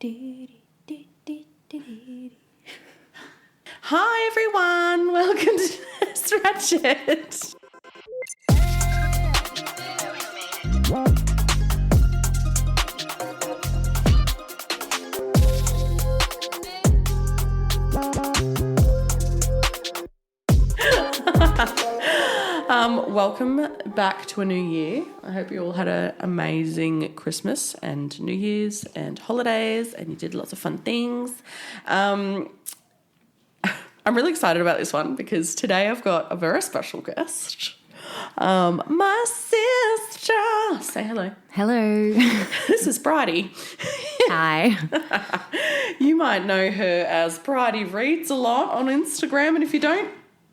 Hi everyone, welcome to Stretch It. Welcome back to a new year. I hope you all had an amazing Christmas and New Year's and holidays and you did lots of fun things. I'm really excited about this one because today I've got a very special guest. My sister. Say hello. Hello. This is Bridie. Hi. You might know her as Bridie Reads a lot on Instagram, and if you don't,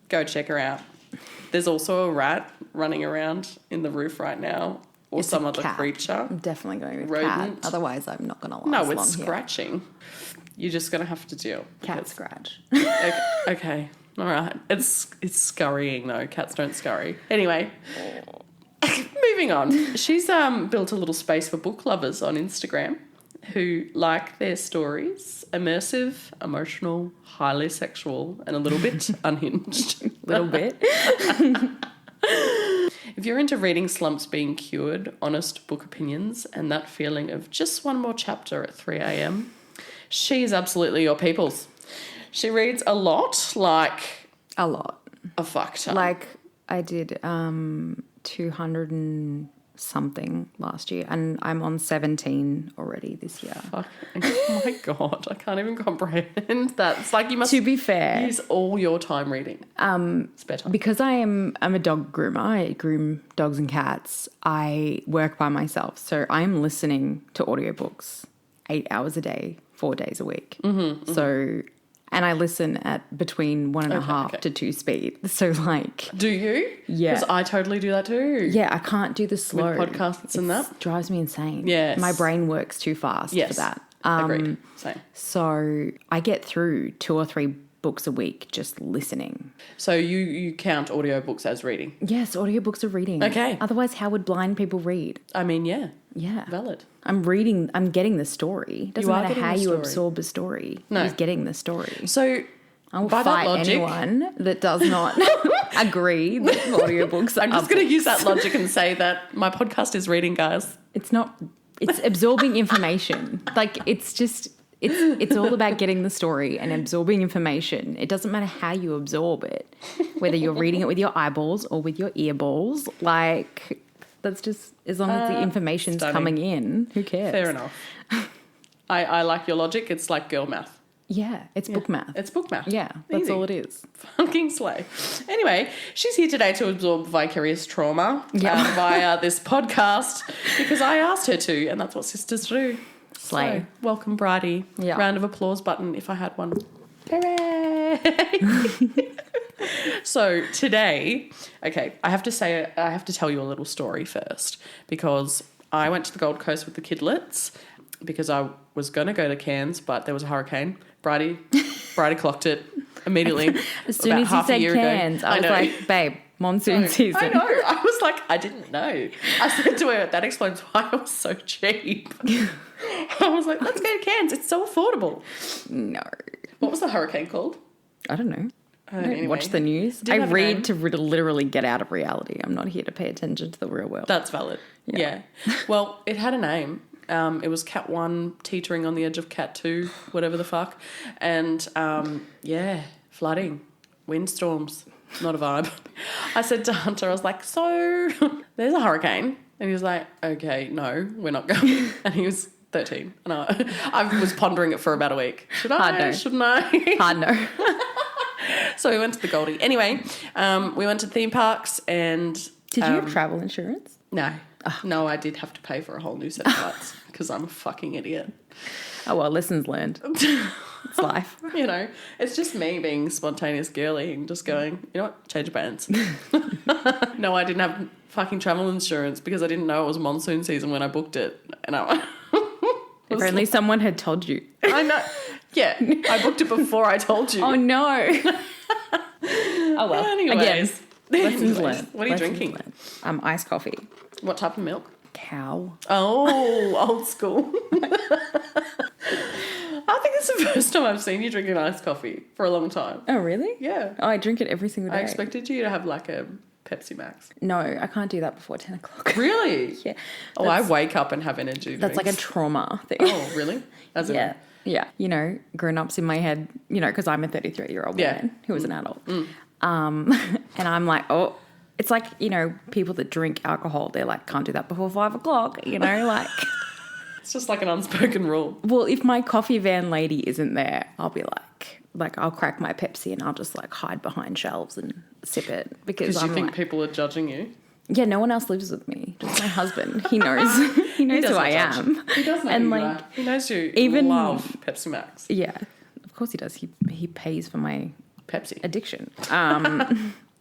go check her out. There's also a rat running around in the roof right now, or it's some other cat. Creature. I'm definitely going with Rodent. cat. Otherwise, I'm not going to last No, it's long scratching. You're just going to have to deal. Cat scratch. Okay. All right. It's scurrying, though. Cats don't scurry. Anyway, moving on. She's built a little space for book lovers on Instagram who like their stories immersive, emotional, highly sexual, and a little bit unhinged. Little bit. If you're into reading slumps being cured, honest book opinions, and that feeling of just one more chapter at 3 a.m, she's absolutely your people's. She reads a lot, like... A lot. A fuck ton. Like, I did 200 and something last year, and I'm on 17 already this year. Fuck. Oh my God, I can't even comprehend that. It's like you must... To be fair... use all your time reading. Spare time. Because I'm a dog groomer, I groom dogs and cats, I work by myself. So I'm listening to audiobooks 8 hours a day, 4 days a week. Mm-hmm. So... And I listen at between 1.5 to 2 speed. So like... Do you? Yeah. Because I totally do that too. Yeah, I can't do the slow. With podcasts and that? It drives me insane. Yes. My brain works too fast for that. Agreed. Same. So I get through 2 or 3 books a week just listening. So you count audiobooks as reading? Yes, audiobooks are reading. Okay. Otherwise, how would blind people read? I mean, yeah. Yeah. Valid. I'm getting the story. Doesn't matter how you absorb a story. No. You're getting the story. So I will by fight that logic, anyone that does not agree that audiobooks I'm just going to use that logic and say that my podcast is reading, guys. It's not, it's absorbing information. Like it's all about getting the story and absorbing information. It doesn't matter how you absorb it, whether you're reading it with your eyeballs or with your earballs. Like, that's just, as long as the information's coming in, who cares? Fair enough. I like your logic. It's like girl math. Yeah, it's book math. It's book math. Yeah, that's Easy. all it is. Fucking slay. Anyway, she's here today to absorb vicarious trauma via this podcast because I asked her to, and that's what sisters do. Slay. So, welcome, Bridie. Yeah. Round of applause button if I had one. Hooray! So today, okay, I have to tell you a little story first because I went to the Gold Coast with the kidlets because I was going to go to Cairns, but there was a hurricane. Bridie clocked it immediately. As soon as you said Cairns, I was like, babe, monsoon season. I know. I was like, I didn't know. I said to her, that explains why I was so cheap. I was like, let's go to Cairns. It's so affordable. No. What was the hurricane called? I don't know. I don't anyway, watch the news. I read to literally get out of reality. I'm not here to pay attention to the real world. That's valid. Yeah. Well, it had a name. It was Cat 1 teetering on the edge of Cat 2, whatever the fuck. And, flooding, windstorms, not a vibe. I said to Hunter, I was like, so there's a hurricane. And he was like, okay, no, we're not going. And he was 13. And I was pondering it for about a week. Should I? Hard no. Shouldn't I? Hard no. So we went to the Goldie. Anyway, we went to theme parks and... Did you have travel insurance? No. No, I did have to pay for a whole new set of flights because I'm a fucking idiot. Oh, well, lessons learned. It's life. You know, it's just me being spontaneous girly and just going, you know what, change of plans. No, I didn't have fucking travel insurance because I didn't know it was monsoon season when I booked it. And if only someone had told you. I know. Yeah, I booked it before I told you. Oh, no. Oh, well. Anyways. Lessons learned. What are you drinking? Iced coffee. What type of milk? Cow. Oh, old school. first time I've seen you drinking iced coffee for a long time. Oh, really? Yeah. Oh, I drink it every single day. I expected you to have like a Pepsi Max. No, I can't do that before 10 o'clock. Really? Yeah. Oh, I wake up and have energy drinks. That's like a trauma thing. Oh, really? As Yeah. Yeah. You know, grown-ups in my head, you know, because I'm a 33-year-old woman who was an adult. And I'm like, oh, it's like, you know, people that drink alcohol, they're like, can't do that before 5 o'clock, you know, like. It's just like an unspoken rule. Well, if my coffee van lady isn't there, I'll be like I'll crack my Pepsi and I'll just like hide behind shelves and sip it because you think people are judging you. Yeah, no one else lives with me. Just my husband. He knows. He knows who I am. He does know and who like, you are. He knows you even love Pepsi Max. Yeah, of course he does. He pays for my Pepsi addiction.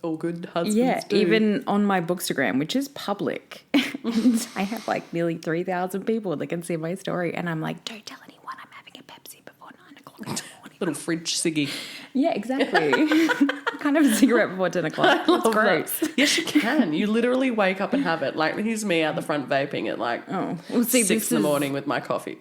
All good husbands do. Even on my Bookstagram, which is public, and I have like nearly 3,000 people that can see my story, and I'm like, don't tell anyone I'm having a Pepsi before 9 o'clock in the morning. Little fridge ciggy. Yeah, exactly. Kind of a cigarette before 10 o'clock. That's gross. That. Yes, you can. You literally wake up and have it. Like, here's me out the front vaping at like 6 in the morning with my coffee.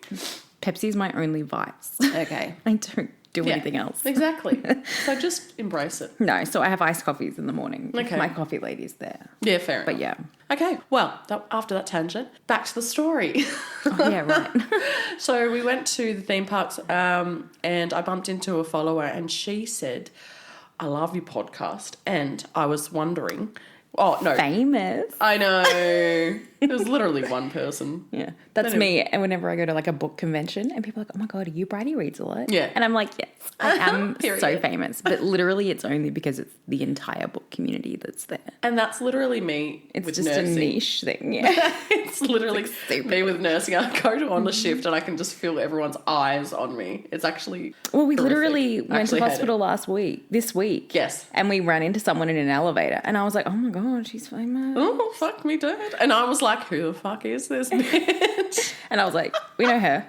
Pepsi's my only vice. Okay. I don't do anything else. Exactly. So just embrace it. No, so I have iced coffees in the morning. Okay. My coffee lady's there. Yeah, fair enough. But yeah. Okay, well, after that tangent, back to the story. Oh, yeah, right. So we went to the theme parks and I bumped into a follower and she said, I love your podcast. And I was wondering... Oh, no. Famous. I know. It was literally one person. Yeah. That's me. And whenever I go to like a book convention and people are like, oh my God, are you Bridie reads a lot? Yeah. And I'm like, yes, I am Period. so famous. But literally it's only because it's the entire book community that's there. And that's literally me It's with just nursing. a niche thing. Yeah. It's literally me with nursing. I go on the shift and I can just feel everyone's eyes on me. It's actually Well, we horrific. literally went to hospital this week. Yes. And we ran into someone in an elevator. And I was like, oh my God, she's famous. Oh, fuck me dead. And I was like, who the fuck is this bitch? And I was like, we know her.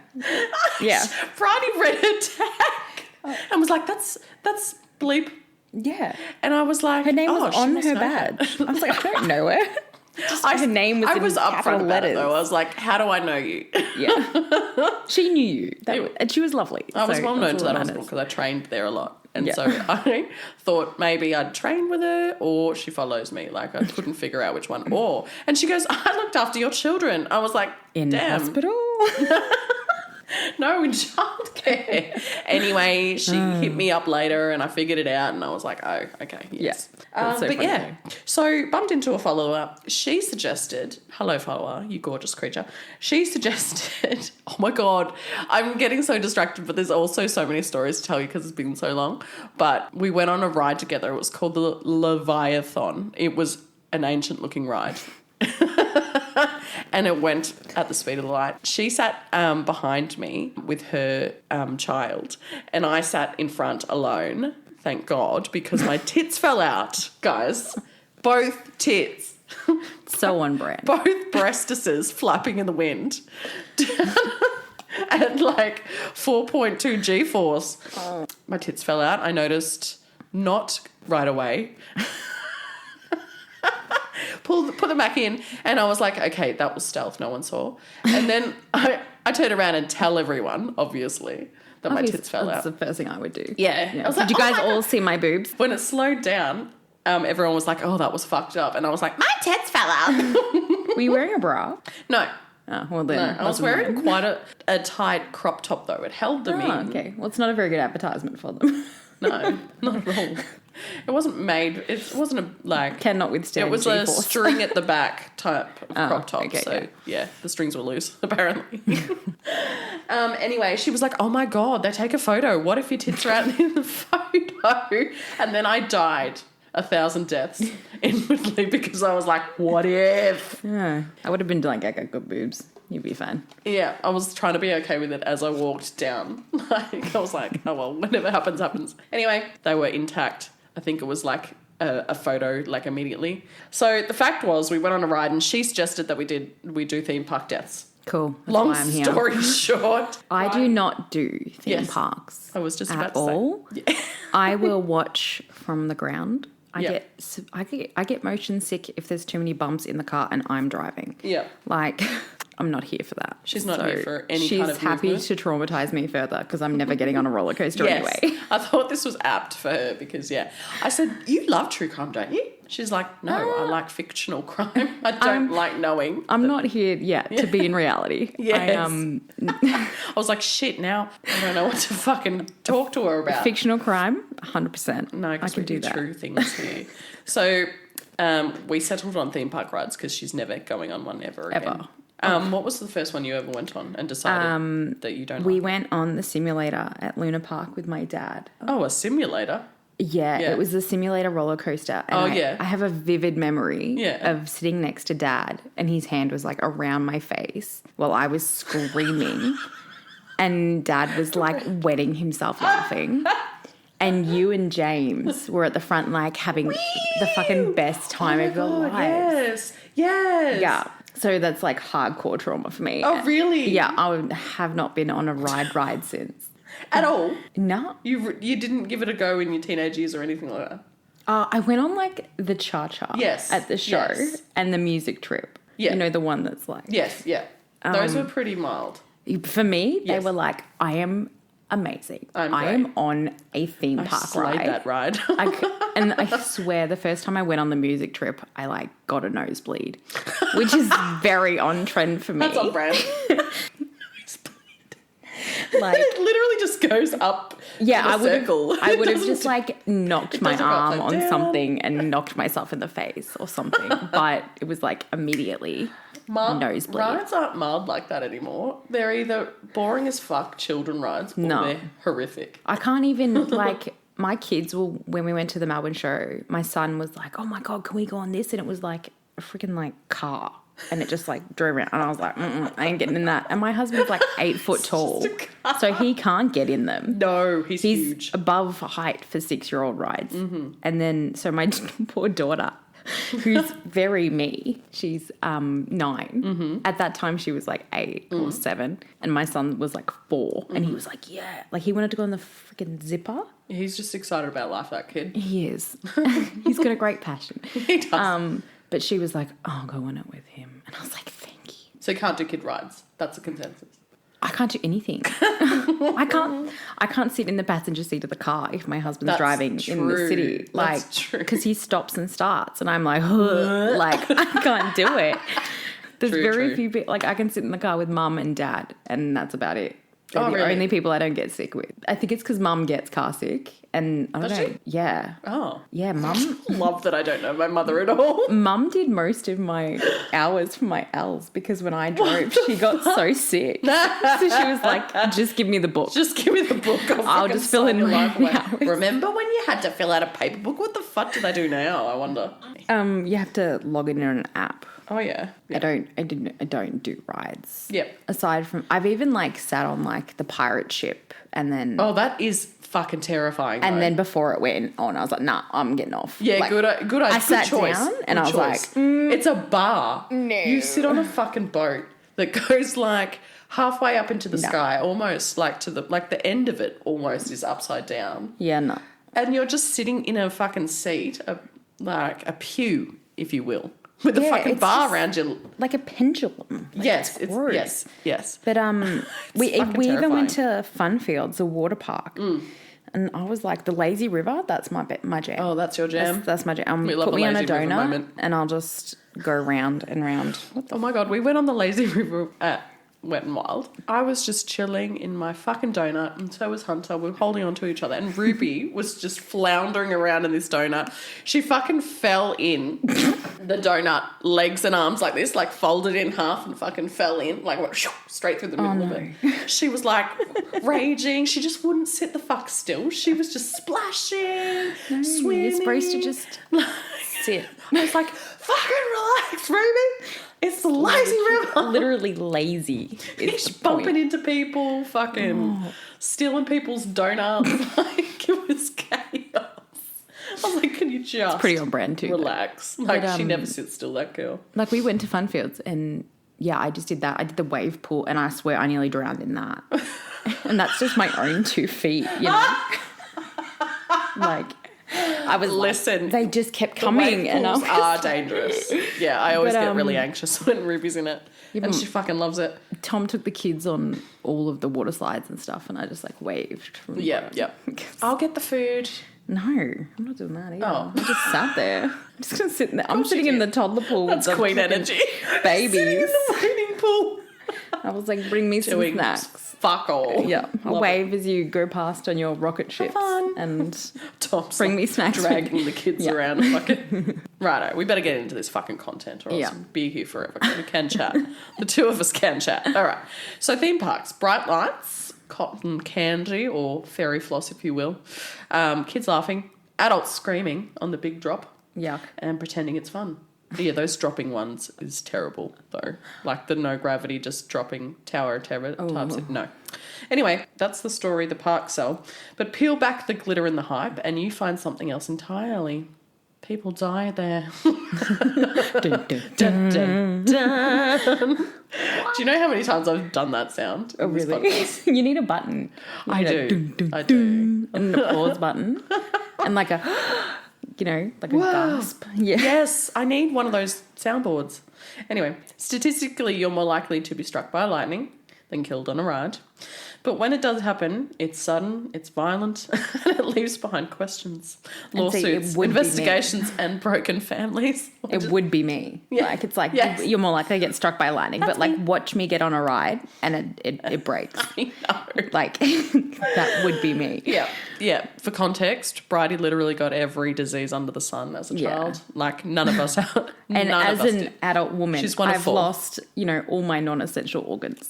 Yeah. Bridie read her tag and was like, that's bleep. Yeah. And I was like, Her name was she on must her know badge. I was like, I don't know her. Her name was I in was upfront capital about letters. it though. I was like, how do I know you? Yeah. She knew you. And she was lovely. I was so well known to that matters. hospital because I trained there a lot. And Yeah. so I thought maybe I'd train with her or she follows me. Like I couldn't figure out which one. And she goes, I looked after your children. I was like, In damn. hospital? No, in childcare. Anyway, she hit me up later and I figured it out and I was like, oh, okay, yes. That's so but funny. yeah, so bumped into a follower. She suggested, hello follower, you gorgeous creature. She suggested, oh my God, I'm getting so distracted, but there's also so many stories to tell you because it's been so long. But we went on a ride together. It was called the Leviathan. It was an ancient looking ride. And it went at the speed of the light. She sat behind me with her child and I sat in front alone, thank God, because my tits fell out, guys. Both tits. So on brand. Both breastises flapping in the wind. At like 4.2 G-force. My tits fell out. I noticed not right away. Put them back in and I was like, okay, that was stealth, no one saw. And then I turned around and tell everyone, obviously, that my tits fell out. That's the first thing I would do. Yeah. I was Did like, you guys oh my all God. see my boobs? When it slowed down, everyone was like, oh, that was fucked up. And I was like, my tits fell out. Were you wearing a bra? No. Oh, well then. No, I was wearing quite a tight crop top though. It held them in. Okay. Well, it's not a very good advertisement for them. No, not at all. It wasn't made. It wasn't Cannot withstand It was G-force. a string at the back type of crop top. okay, So yeah, the strings were loose apparently. Anyway, she was like, "Oh my God, they take a photo. What if your tits are out in the photo?" And then I died 1,000 deaths inwardly because I was like, "What if?" Yeah. I would have been like, I got good boobs. You'd be fine. Yeah, I was trying to be okay with it as I walked down. Like I was like, "Oh well, whatever happens, happens." Anyway, they were intact. I think it was like a photo like immediately. So the fact was we went on a ride and she suggested that we do theme park deaths. Cool. That's Long why I'm here. story short. I do not do theme Yes. parks. I was just at about to all. say. Yeah. I will watch from the ground. Yeah. I get motion sick if there's too many bumps in the car and I'm driving. Yeah. Like I'm not here for that. She's not here for any kind of She's happy movement. to traumatize me further because I'm never getting on a roller coaster Yes. anyway. I thought this was apt for her because, I said, you love true crime, don't you? She's like, no, I like fictional crime. I don't like knowing. I'm not here yet to be in reality. Yes. I was like, shit, now I don't know what to fucking talk to her about. Fictional crime, 100%. No, I because can we do do that. true things here. So we settled on theme park rides because she's never going on one ever again. What was the first one you ever went on and decided that you don't We like? went on the simulator at Luna Park with my dad. Oh, a simulator? Yeah, Yeah. it was the simulator roller coaster. And I have a vivid memory of sitting next to Dad and his hand was like around my face while I was screaming and Dad was like wetting himself laughing. And you and James were at the front like having the fucking best time of your lives. Yes. Yeah. So that's like hardcore trauma for me. Oh, really? Yeah, I have not been on a ride since. At all? No. You didn't give it a go in your teenage years or anything like that? I went on like the cha-cha at the show and the music trip. Yeah. You know, the one that's like... Yes, yeah. Those were pretty mild. For me, they were like, I am amazing. I am on a theme park slayed ride. that ride. And I swear the first time I went on the music trip, I like got a nosebleed, which is very on trend for me. That's on brand. Like, it literally just goes up yeah, in a circle. I would have It just doesn't- like knocked my doesn't go arm upside on down. something and knocked myself in the face or something. But it was like immediately nosebleed. Rides aren't mild like that anymore. They're either boring as fuck children rides or they're horrific. I can't even like my kids will when we went to the Melbourne show, my son was like, oh my God, can we go on this? And it was like a freaking like car. And it just like drove around and I was like, I ain't getting in that. And my husband's like 8 foot tall. So he can't get in them. No, he's huge. Above height for 6-year-old rides. Mm-hmm. And then, so my poor daughter, who's very me, she's 9. Mm-hmm. At that time, she was like 8 or 7. And my son was like 4. And he was like, yeah. Like he wanted to go on the freaking zipper. He's just excited about life, that kid. He is. He's got a great passion. He does. But she was like, oh, I'll go on it with him. And I was like, thank you. So you can't do kid rides. That's a consensus. I can't do anything. I can't sit in the passenger seat of the car if my husband's driving in the city. Like, because he stops and starts and I'm like, like I can't do it. There's very few people, like I can sit in the car with mum and dad and that's about it. They're the only people I don't get sick with. I think it's because mum gets car sick and I don't know. She? Yeah. Oh. Yeah, mum. Love that I don't know my mother at all. Mum did most of my hours for my L's because when I drove, she got so sick. So she was like, just give me the book. Just give me the book. I'll just fill in my hours. Remember when you had to fill out a paper book? What the fuck do they do now, I wonder? You have to log in on an app. Oh, yeah. I don't do rides. Yep. Aside from, I've even like sat on like the pirate ship and then... Oh, that is fucking terrifying. And then before it went on, I was like, nah, I'm getting off. Yeah, like, good I sat down and I was like... it's a bar. No. You sit on a fucking boat that goes like halfway up into the sky, almost like to the end of it almost is upside down. Yeah, no. And you're just sitting in a fucking seat, like a pew, if you will. With a fucking bar around you. Like a pendulum. Like yes. Yes. But we even went to Funfields, a water park. And I was like, the lazy river, that's my jam. Oh, that's your jam? That's my jam. We love Put me on a lazy river donut moment. and I'll just go round and round. Oh my God, we went on the lazy river at Wet n Wild. I was just chilling in my fucking donut and so was Hunter. We were holding on to each other and Ruby was just floundering around in this donut. She fucking fell in the donut, legs and arms like this, like folded in half and fucking fell in, like went straight through the middle of it. She was like raging. She just wouldn't sit the fuck still. She was just splashing, swimming. You're supposed to just sit. I was like, fucking relax, Ruby. It's the lazy river. Literally lazy. He's bumping into people, fucking stealing people's donuts. Like, it was chaos. I was like, can you just It's pretty on brand too. relax? Like, she never sits still, that girl. Like we went to Funfields and yeah, I just did that. I did the wave pool and I swear I nearly drowned in that. And that's just my own 2 feet, you know? Like, I was Listen, they just kept the coming, wave and I pools was are dangerous. Yeah, I always But, get really anxious when Ruby's in it, and she fucking loves it. Tom took the kids on all of the water slides and stuff, and I just like waved. From Yeah. I'll get the food. No, I'm not doing that either. Oh. I just sat there. I'm just gonna sit in there. I'm sitting in the toddler pool That's with the queen fucking energy. babies. Sitting in the wading pool. I was like, bring me some Doing snacks. fuck all. Yeah, I'll Love wave as you go past on your rocket ships fun. and Tom's bring me snacks. dragging the kids around. Fucking righto, we better get into this fucking content, or else Yeah. we'll be here forever. We can chat. The two of us can chat. All right. So theme parks, bright lights, cotton candy, or fairy floss, if you will. Kids laughing, adults screaming on the big drop, Yuck. and pretending it's fun. Yeah, those dropping ones is terrible, though. Like the no gravity, just dropping tower of terror types of... No. Anyway, that's the story the parks sell. But peel back the glitter and the hype and you find something else entirely. People die there. Dun, dun, Dun, dun, dun. Do you know how many times I've done that sound? Oh, in this really? podcast? You need a button. You I need do. a dun, dun, I dun, do. and an applause button. And like a, like a Whoa. gasp. Yeah. Yes, I need one of those soundboards. Anyway, statistically, you're more likely to be struck by lightning than killed on a ride. But when it does happen, it's sudden, it's violent, and it leaves behind questions, And see, it lawsuits, would be me. investigations, and broken families. It would be me. Yeah. Like, it's like, Yes. you're more likely to get struck by lightning. That's but, like, me. watch me get on a ride and it breaks. I know. Like, that would be me. Yeah. For context, Bridie literally got every disease under the sun as a Yeah. child. Like, none of us out. And none as of us an did. adult woman, She's one of I've four. lost, all my non-essential organs.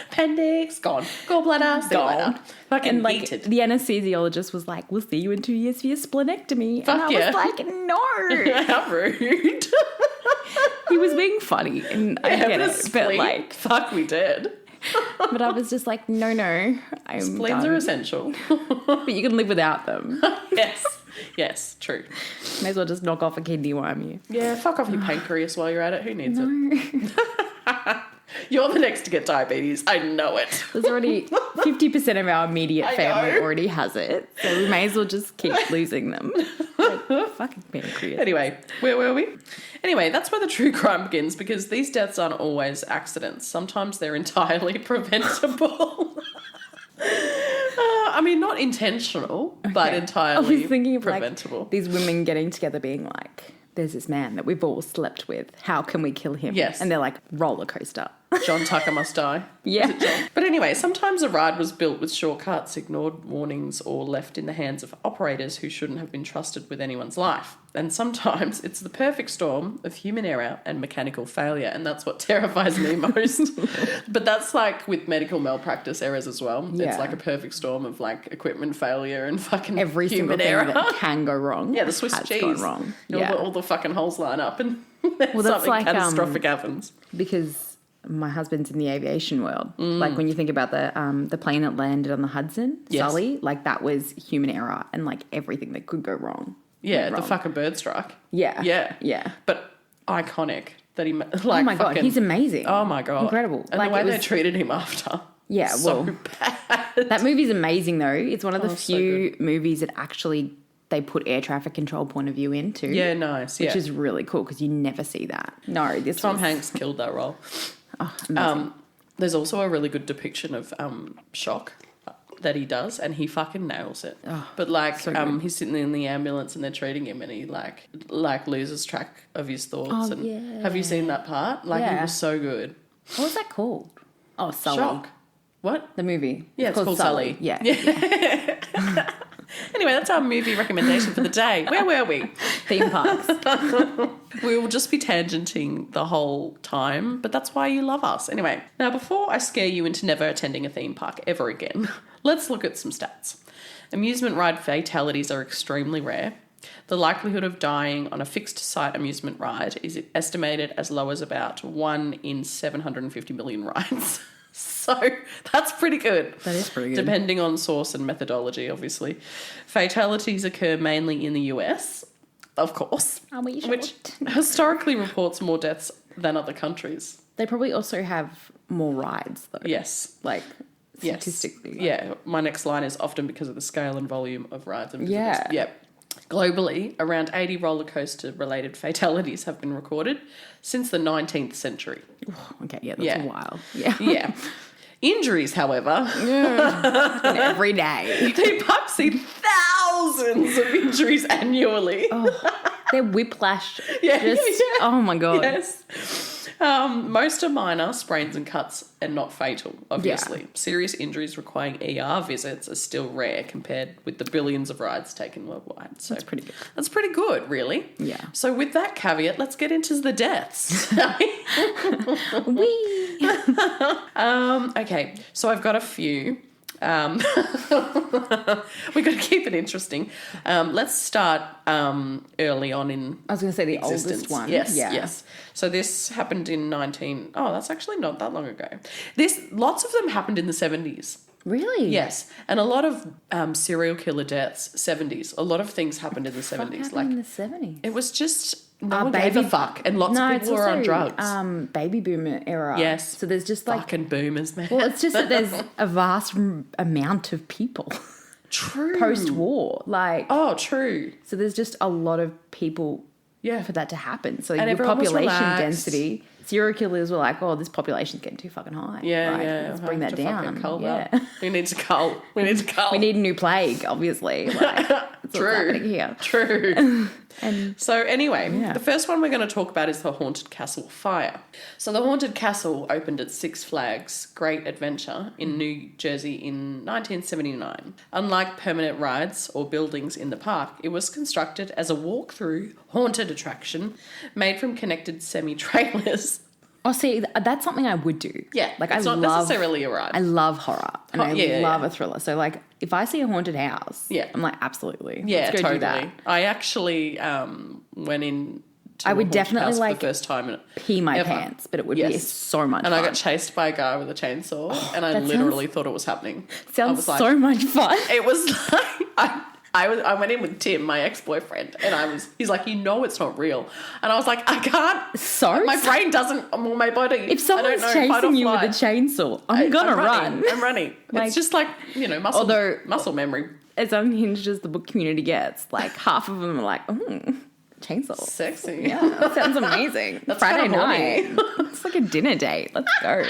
Appendix, gone. Gallbladder, Gone. Fucking And like heated. the anesthesiologist was like, "We'll see you in 2 years for your splenectomy." Fuck and I yeah. was like, "No." How rude. He was being funny, and I get but a it, but spleen? like, Fuck, we did. but I was just like, "No, I'm Spleens done. are essential. But you can live without them. Yes, true. May as well just knock off a kidney while I'm here." Yeah, fuck off your pancreas while you're at it. Who needs it? You're the next to get diabetes. I know it. There's already 50% of our immediate I family know. already has it, so we may as well just keep losing them. Like, fucking pancreas. Anyway, where were we? Anyway, that's where the true crime begins, because these deaths aren't always accidents. Sometimes they're entirely preventable. I mean, not intentional, but Okay. entirely I was thinking of preventable. like these women getting together being like, there's this man that we've all slept with. How can we kill him? Yes. And they're like, roller coaster. John Tucker must die. Yeah. Is it John? But anyway, sometimes a ride was built with shortcuts, ignored warnings, or left in the hands of operators who shouldn't have been trusted with anyone's life. And sometimes it's the perfect storm of human error and mechanical failure, and that's what terrifies me most. But that's like with medical malpractice errors as well. Yeah. It's like a perfect storm of like equipment failure and fucking Every single human thing error. that can go wrong. Yeah, the Swiss has cheese. gone wrong. All, Yeah. all the fucking holes line up and Well, that's something like, catastrophic happens. Because my husband's in the aviation world. Like when you think about the plane that landed on the Hudson, Yes. Sully, like that was human error and like everything that could go wrong. Yeah, went the wrong. fucking bird strike. Yeah. Yeah. Yeah. But iconic that he, like, Oh my God, fucking, he's amazing. Oh my God. Incredible. And Like, the way it they was- treated him after. Yeah, so well, bad. That movie's amazing though. It's one of the Oh, so few movies that actually they put air traffic control point of view into. Yeah, nice. Yeah. Which is really cool because you never see that. No, this Tom was, Hanks killed that role. Oh, amazing. There's also a really good depiction of shock that he does, and he fucking nails it. Oh, but like, so good. he's sitting in the ambulance and they're treating him, and he like loses track of his thoughts. Oh, and yeah. Have you seen that part? Like, Yeah. it was so good. What was that called? Oh, Sully. Shock. What? The movie. Yeah, it's called Sully. Yeah. Anyway, that's our movie recommendation for the day. Where were we? Theme parks. We will just be tangenting the whole time, but that's why you love us. Anyway, now before I scare you into never attending a theme park ever again, let's look at some stats. Amusement ride fatalities are extremely rare. The likelihood of dying on a fixed site amusement ride is estimated as low as about 1 in 750 million rides. So that's pretty good. That is pretty good. Depending on source and methodology, obviously. Fatalities occur mainly in the US, of course, Are we which shocked? historically reports more deaths than other countries. They probably also have more rides though. Yes. Like statistically. Yeah. My next line is often because of the scale and volume of rides and visitors. Yeah. Yep. Globally, around 80 roller coaster related fatalities have been recorded since the 19th century. Okay, yeah, that's a while. Yeah. Yeah. Injuries, however, Every day. theme parks see thousands of injuries annually. They're whiplash. Yeah. Oh my God. Yes. Most are minor sprains and cuts and not fatal, obviously. Yeah. Serious injuries requiring ER visits are still rare compared with the billions of rides taken worldwide. So That's pretty good. That's pretty good, really. Yeah. So with that caveat, let's get into the deaths. Whee! Okay, so I've got a few. We've got to keep it interesting. Let's start early on in I was going to say the existence. oldest one. Yes, Yeah. yes. So this happened in that's actually not that long ago. Lots of them happened in the 70s. Really? Yes, and a lot of serial killer deaths, 70s. A lot of things happened in the 70s. Like in the 70s. It was just no one gave a fuck, and lots of people were on drugs. Baby boomer era. Yes. So there's just like fucking boomers, man. well, it's just that there's a vast amount of people True. post-war. Like True. so there's just a lot of people Yeah. for that to happen. So And your everyone was population relaxed. density, serial killers were like, oh, this population's getting too fucking high. Yeah, Like, yeah. let's bring that down. Yeah. We need to cull. We need to cull. We need a new plague, obviously. Like, that's what's happening here. True. And So anyway, Yeah. the first one we're going to talk about is the Haunted Castle fire. So the Haunted Castle opened at Six Flags Great Adventure in New Jersey in 1979. Unlike permanent rides or buildings in the park, it was constructed as a walk-through haunted attraction made from connected semi-trailers. oh, see, that's something I would do. Yeah, like it's I not love necessarily a ride. I love horror and I yeah, love yeah. a thriller. So like if I see a haunted house, Yeah. I'm like absolutely. Yeah, let's go totally. do that. I actually went in. I would definitely for like the first time pee my ever. pants, but it would be Yes. so much And fun. I got chased by a guy with a chainsaw, and I that literally thought it was happening. I Sounds was like, so much fun. It was like I went in with Tim, my ex-boyfriend, and he's like, you know, it's not real, and I was like, I can't. So My brain doesn't. Well, my body. if someone's I don't know, fight or chasing you with a flight. chainsaw, I'm gonna run. I'm running. Like- it's just like muscle memory. As unhinged as the book community gets, like half of them are like, chainsaw. Sexy. Yeah, that sounds amazing. That's Friday kinda horny. night. It's like a dinner date. Let's go.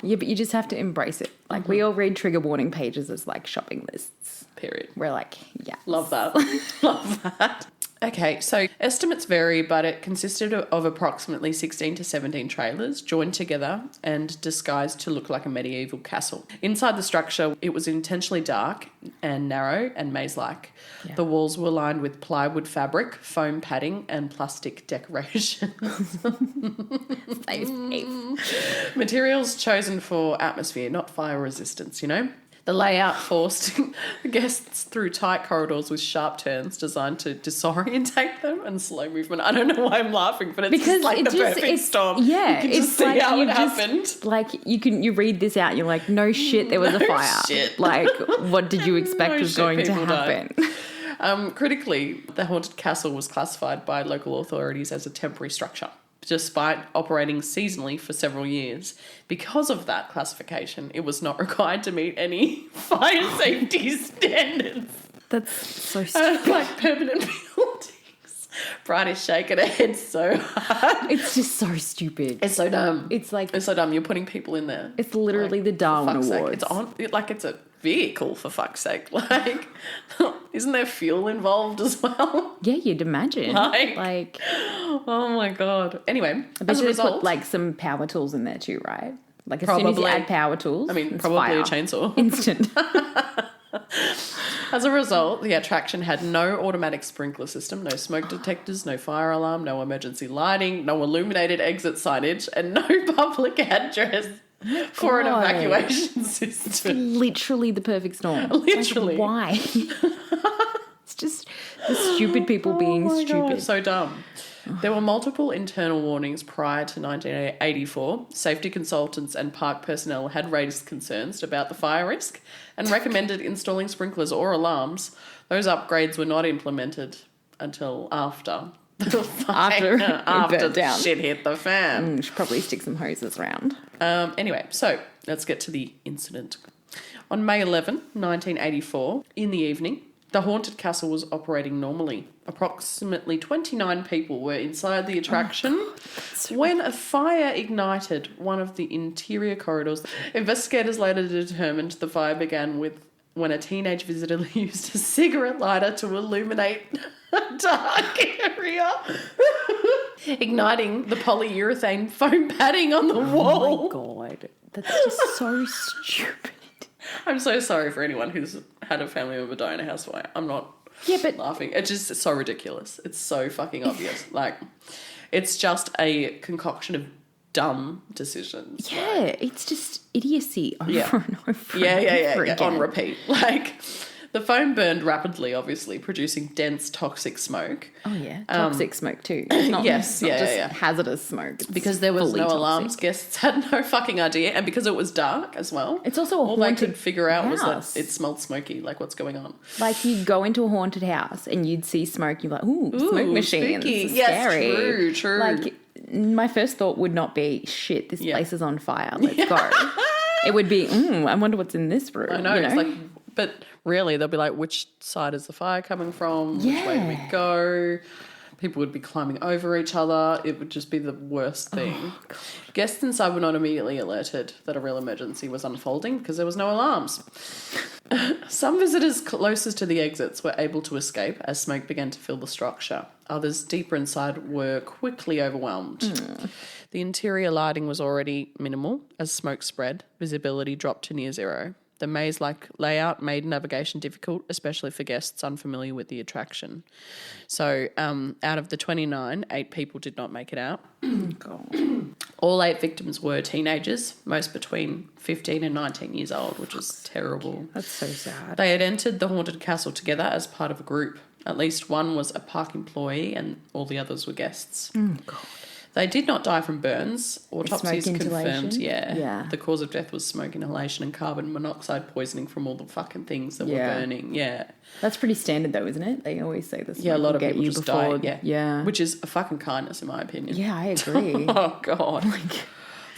Yeah, but you just have to embrace it. Like we all read trigger warning pages as like shopping lists. Period. We're like, yeah. Love that. Love that. Okay, so estimates vary, but it consisted of approximately 16 to 17 trailers joined together and disguised to look like a medieval castle. Inside the structure, it was intentionally dark and narrow and maze-like. Yeah. The walls were lined with plywood fabric, foam padding, and plastic decoration. Safe. Materials chosen for atmosphere, not fire resistance, you know? The layout forced guests through tight corridors with sharp turns designed to disorientate them and slow movement. I don't know why I'm laughing, but it's Because just like it the just- perfect it's- storm. yeah, you can just it's see like how you it just- happened. Like you read this out, you're like, no shit, there was a No fire. shit. Like, what did you expect No was shit, going to people died. happen? Critically, the haunted castle was classified by local authorities as a temporary structure, despite operating seasonally for several years. Because of that classification, it was not required to meet any fire safety standards. That's so stupid. Like permanent buildings. Bridie's shaking her head so hard. It's just so stupid. It's so dumb. It's like It's so dumb. You're putting people in there. it's literally the Darwin Fuck's sake. Awards. It's on like it's a vehicle, for fuck's sake. Like, isn't there fuel involved as well? Yeah, you'd imagine. Like- Oh my god. Anyway, I bet as a you they result, put like some power tools in there too, right? Like as soon as you Probably. add power tools, I mean, it's probably fire. a chainsaw. Instant. As a result, the attraction had no automatic sprinkler system, no smoke detectors, no fire alarm, no emergency lighting, no illuminated exit signage, and no public address for an God. evacuation system. Literally the perfect storm. Literally. Like, why? It's just the stupid people being Oh my stupid. God, so dumb. There were multiple internal warnings prior to 1984. Safety consultants and park personnel had raised concerns about the fire risk and recommended installing sprinklers or alarms. Those upgrades were not implemented until after the fire, After it burnt down. shit hit the fan. Should probably stick some hoses around. Anyway, so let's get to the incident. On May 11, 1984, in the evening, the haunted castle was operating normally. Approximately 29 people were inside the attraction when a fire ignited one of the interior corridors. Investigators later determined the fire began when a teenage visitor used a cigarette lighter to illuminate a dark area, igniting the polyurethane foam padding on the wall. Oh my God. That's just so stupid. I'm so sorry for anyone who's had a family member die in a house fire. I'm not laughing. It's just so ridiculous. It's so fucking obvious. Like, it's just a concoction of dumb decisions. Yeah, it's just idiocy over and over. Yeah. On repeat. Like, the foam burned rapidly, obviously, producing dense toxic smoke. Oh, yeah. Toxic smoke, too. It's not, yes, it's not just hazardous smoke. It's because there was no toxic. alarms, guests had no fucking idea. And because it was dark as well. It's also a all they haunted could figure out house. was that it smelled smoky. Like, what's going on? Like, you'd go into a haunted house and you'd see smoke. You're like, ooh smoke machines. Spooky. This is Yes, scary. true. Like, my first thought would not be, shit, this place is on fire. Let's go. It would be, I wonder what's in this room. I know. You know? It's like, but really, they'll be like, which side is the fire coming from? Which way do we go? People would be climbing over each other. It would just be the worst thing. Oh, guests inside were not immediately alerted that a real emergency was unfolding because there was no alarms. Some visitors closest to the exits were able to escape as smoke began to fill the structure. Others deeper inside were quickly overwhelmed. The interior lighting was already minimal. As smoke spread, visibility dropped to near zero. The maze-like layout made navigation difficult, especially for guests unfamiliar with the attraction. So out of the 29, 8 people did not make it out. God. All 8 victims were teenagers, most between 15 and 19 years old, which is terrible. That's so sad. They had entered the haunted castle together as part of a group. At least one was a park employee and all the others were guests. God. They did not die from burns. Autopsies confirmed, Yeah. the cause of death was smoke inhalation and carbon monoxide poisoning from all the fucking things that were burning. Yeah. That's pretty standard though, isn't it? They always say this. Yeah, a lot of people just before, die. Yeah. Which is a fucking kindness in my opinion. Yeah, I agree. Oh, God.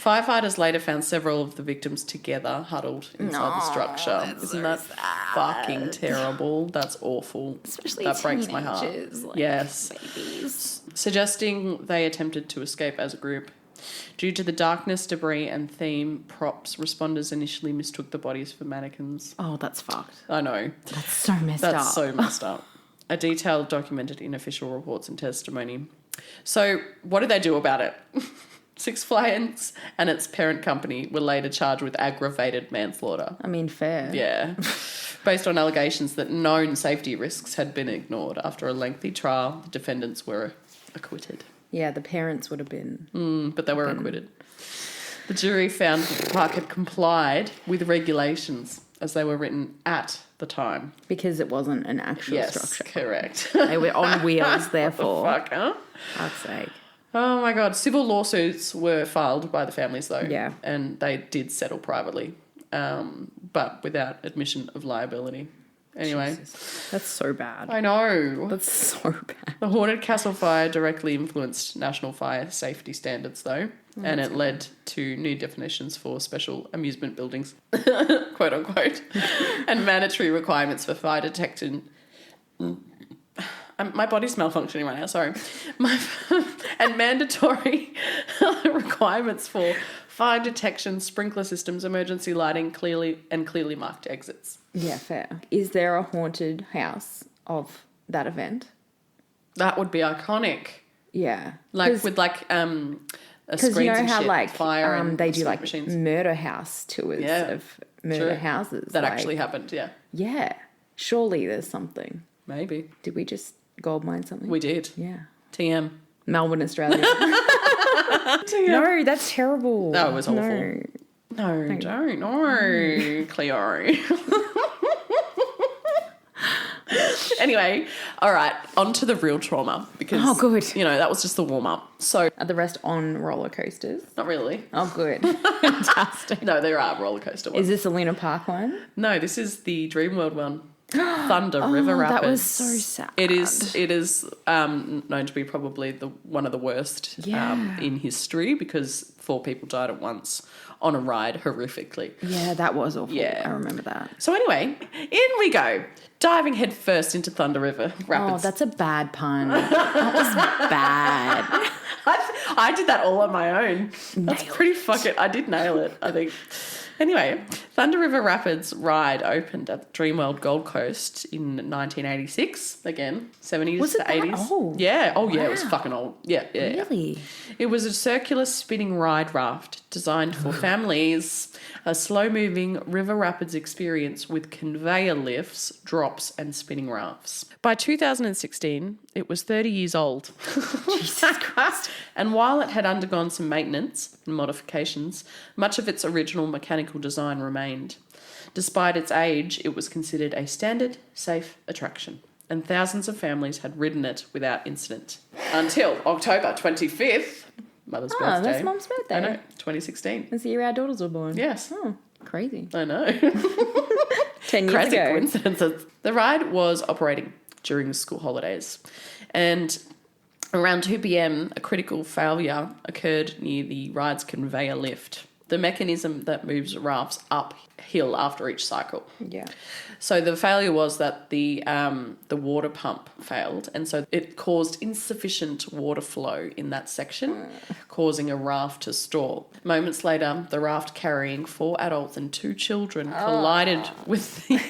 Firefighters later found several of the victims together, huddled inside the structure. Isn't that fucking terrible? That's awful. Especially that breaks my heart. like yes. babies. Suggesting they attempted to escape as a group. Due to the darkness, debris, and theme props, responders initially mistook the bodies for mannequins. Oh, that's fucked. I know. That's so messed up. That's so messed up. A detail documented in official reports and testimony. So, what did they do about it? Six Flags and its parent company were later charged with aggravated manslaughter. I mean, fair. Yeah. Based on allegations that known safety risks had been ignored. After a lengthy trial, the defendants were acquitted. Yeah, the parents would have been. But they were acquitted. The jury found that the park had complied with regulations as they were written at the time. Because it wasn't an actual structure. Yes, correct. They were on wheels, therefore. Fuck, huh? Fuck's sake. Oh, my God. Civil lawsuits were filed by the families, though. Yeah. And they did settle privately, but without admission of liability. Anyway. Jesus. That's so bad. I know. That's so bad. The haunted castle fire directly influenced national fire safety standards, though, and it led to new definitions for special amusement buildings, quote unquote, and mandatory requirements for fire detection. My body's malfunctioning right now, sorry. And mandatory requirements for fire detection, sprinkler systems, emergency lighting, clearly marked exits. Yeah, fair. Is there a haunted house of that event? That would be iconic. Yeah. Like with a screens you know and how shit, like fire and they do smoke like machines. murder house tours of murder houses. That like, actually happened, yeah. Yeah. Surely there's something. Maybe. Did we just gold mine something? We did. Yeah. TM. Melbourne, Australia. TM. No, that's terrible. That was awful. No. No, don't. No, Cleo. Anyway, all right, on to the real trauma because, oh, good. That was just the warm-up. So, Are the rest on roller coasters? not really. Oh, good. Fantastic. No, there are roller coaster ones. Is this a Luna Park one? No, this is the Dreamworld one. Thunder River Rapids. That was so sad. It is known to be probably one of the worst in history because 4 people died at once on a ride horrifically. Yeah, that was awful. Yeah. I remember that. So anyway, in we go. Diving head first into Thunder River Rapids. Oh, that's a bad pun. That was bad. I did that all on my own. That's pretty fucking... I did nail it, I think. Anyway, Thunder River Rapids ride opened at Dreamworld Gold Coast in 1986. Again, 70s Was to it that 80s. old? Yeah. Oh, yeah, it Wow. was fucking old. Yeah. Really? It was a circular spinning ride raft designed for families, a slow-moving river rapids experience with conveyor lifts, drops, and spinning rafts. By 2016, it was 30 years old. Jesus Christ. And while it had undergone some maintenance and modifications, much of its original mechanical design remained. Despite its age, it was considered a standard, safe attraction, and thousands of families had ridden it without incident. Until October 25th, Mother's birthday. Oh, that's Mum's birthday. I know, 2016. That's the year our daughters were born. Yes. Oh, crazy. I know. 10 years Crazy ago. coincidences. The ride was operating during the school holidays, and around 2 p.m, a critical failure occurred near the ride's conveyor lift, the mechanism that moves rafts uphill after each cycle. Yeah. So the failure was that the water pump failed, and so it caused insufficient water flow in that section, causing a raft to stall. Moments later, the raft carrying 4 adults and 2 children collided with the...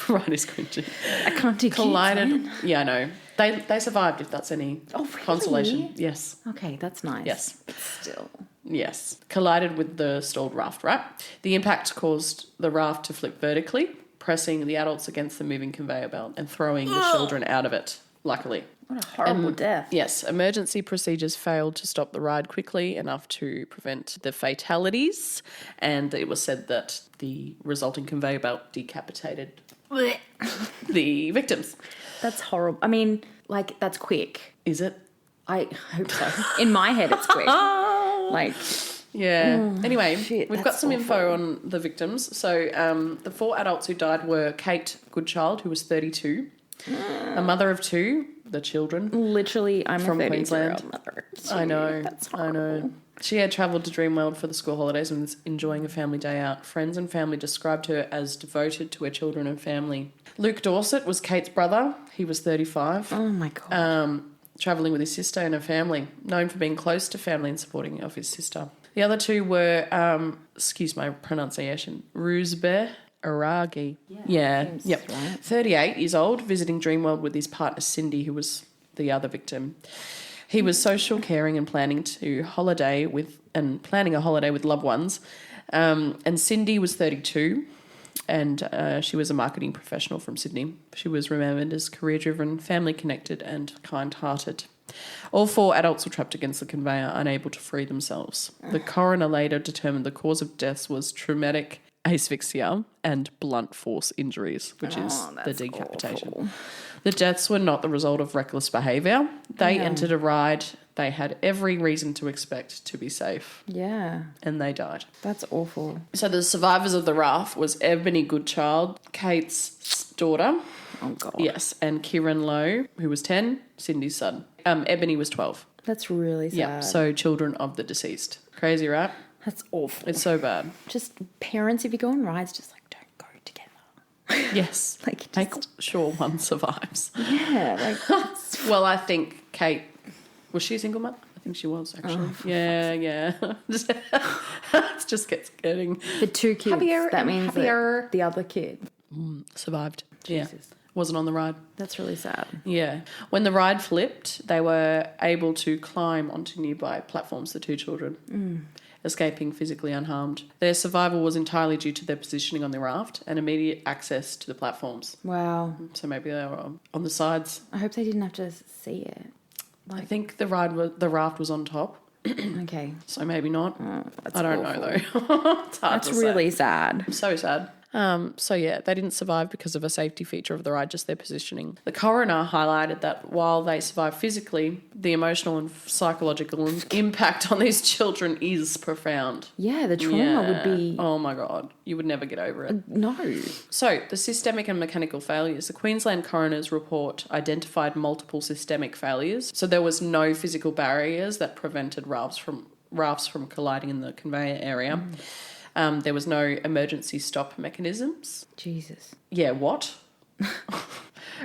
Right, is cringy. I can't do Collided. kids, man. Yeah, I know. They survived, if that's any consolation. Yes. Okay, that's nice. Yes. But still. Yes. Collided with the stalled raft, right? The impact caused the raft to flip vertically, pressing the adults against the moving conveyor belt and throwing the children out of it, luckily. What a horrible death. Yes, emergency procedures failed to stop the ride quickly enough to prevent the fatalities, and it was said that the resulting conveyor belt decapitated the victims. That's horrible. I mean, like, that's quick. Is it? I hope so. In my head, it's quick. Like... Yeah. Anyway, shit, we've got that's some awful. info on the victims. So the 4 adults who died were Kait Goodchild, who was 32, a mother of 2, the children. Literally, I'm From a 32-year-old Queensland. mother. I know. That's I horrible. know. She had travelled to Dreamworld for the school holidays and was enjoying a family day out. Friends and family described her as devoted to her children and family. Luke Dorset was Kate's brother. He was 35. Oh, my God. Travelling with his sister and her family, known for being close to family and supporting of his sister. The other 2 were, excuse my pronunciation, Ruzbe Aragi. seems Yep. right. 38 years old, visiting Dreamworld with his partner Cindy, who was the other victim. He was social, caring, and planning a holiday with loved ones. And Cindy was 32, and she was a marketing professional from Sydney. She was remembered as career-driven, family-connected, and kind-hearted. All 4 adults were trapped against the conveyor, unable to free themselves. The coroner later determined the cause of deaths was traumatic asphyxia and blunt force injuries, which is the that's decapitation. awful. The deaths were not the result of reckless behaviour. They entered a ride they had every reason to expect to be safe, Yeah, and they died. that's awful. So the survivors of the raft was Ebony Goodchild, Kate's daughter, Oh, God. yes, and Kieran Lowe, who was 10, Cindy's son. Ebony was 12. That's really sad. Yeah, so children of the deceased. Crazy, right? That's awful. It's so bad. Just parents, if you go on rides, just like, don't go together. Yes. Like, just- Make sure one survives. Yeah, like, Well, I think Kate, was she a single mother? I think she was, actually. Yeah. It just gets getting the 2 kids. Happier that and means happier. that the other kid. survived. Jesus. Yeah. Wasn't on the ride. That's really sad. Yeah. When the ride flipped, they were able to climb onto nearby platforms, the 2 children, escaping physically unharmed. Their survival was entirely due to their positioning on the raft and immediate access to the platforms. Wow. So maybe they were on the sides. I hope they didn't have to see it. I think the raft was on top, Okay. so maybe not. That's I don't awful. know though. It's hard That's to say. really sad. So sad. So, yeah, they didn't survive because of a safety feature of the ride, just their positioning. The coroner highlighted that while they survived physically, the emotional and psychological impact on these children is profound. Yeah, the trauma would be... Oh, my God. You would never get over it. No. So, the systemic and mechanical failures. The Queensland coroner's report identified multiple systemic failures. So, there was no physical barriers that prevented rafts from colliding in the conveyor area. There was no emergency stop mechanisms. Jesus. Yeah, what?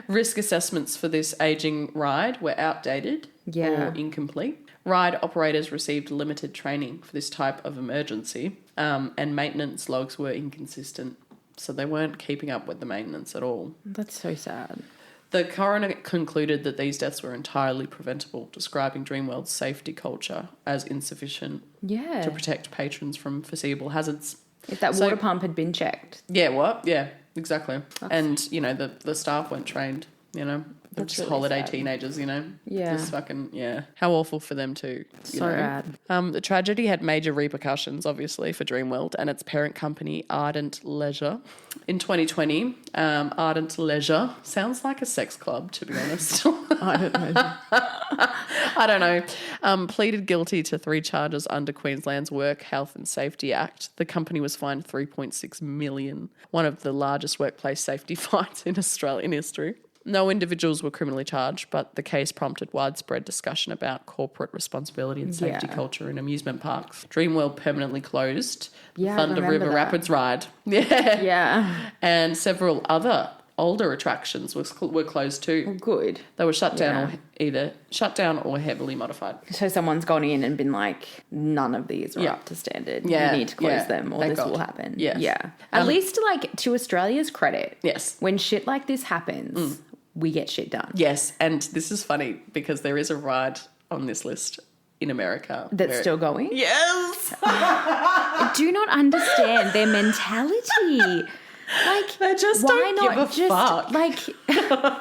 Risk assessments for this ageing ride were outdated or incomplete. Ride operators received limited training for this type of emergency, and maintenance logs were inconsistent. So they weren't keeping up with the maintenance at all. That's so sad. The coroner concluded that these deaths were entirely preventable, describing Dreamworld's safety culture as insufficient to protect patrons from foreseeable hazards. If that water pump had been checked. Yeah, what? Yeah, exactly. And, you know, the staff weren't trained, you know. They're just really holiday sad. Teenagers, you know. Yeah. Just fucking, How awful for them too. So bad. The tragedy had major repercussions, obviously, for Dreamworld and its parent company, Ardent Leisure. In 2020, Ardent Leisure sounds like a sex club, to be honest. I don't know. Pleaded guilty to 3 charges under Queensland's Work, Health and Safety Act. The company was fined $3.6 million, one of the largest workplace safety fines in Australian history. No individuals were criminally charged, but the case prompted widespread discussion about corporate responsibility and safety culture in amusement parks. Dreamworld permanently closed the Thunder River Rapids ride. Yeah. And several other older attractions were closed too. Oh, good. They were shut down or heavily modified. So someone's gone in and been like, none of these are up to standard. Yeah. You need to close them or this will happen. Yes. Yeah. At least like to Australia's credit. Yes. When shit like this happens, we get shit done. Yes. And this is funny because there is a ride on this list in America. That's still going? Yes. I do not understand their mentality. Like, they just why don't not give a fuck. Like,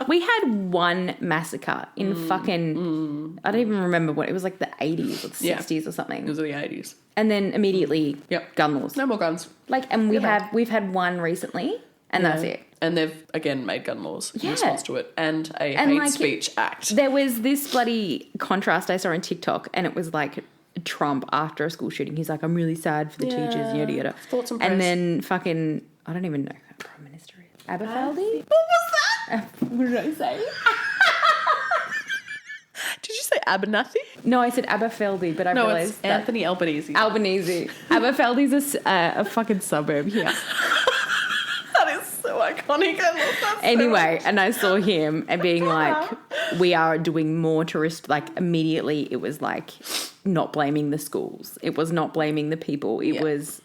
we had one massacre in fucking, I don't even remember what, it was like the 80s or the 60s or something. It was the 80s. And then immediately, gun laws. No more guns. Like, and we've had one recently, and that's it. And they've, again, made gun laws in response to it and a hate speech act. There was this bloody contrast I saw on TikTok, and it was like Trump after a school shooting. He's like, I'm really sad for the teachers, yada, yada. Thoughts and prayers. And then fucking, I don't even know who the Prime Minister is. Aberfeldy? What was that? What did I say? Did you say Abernathy? No, I said Aberfeldy, but I realised it's Anthony Albanese. Albanese. Aberfeldy's a fucking suburb here. That is so iconic. I love that anyway, and I saw him and being like, we are doing more like immediately it was like not blaming the schools. It was not blaming the people. It was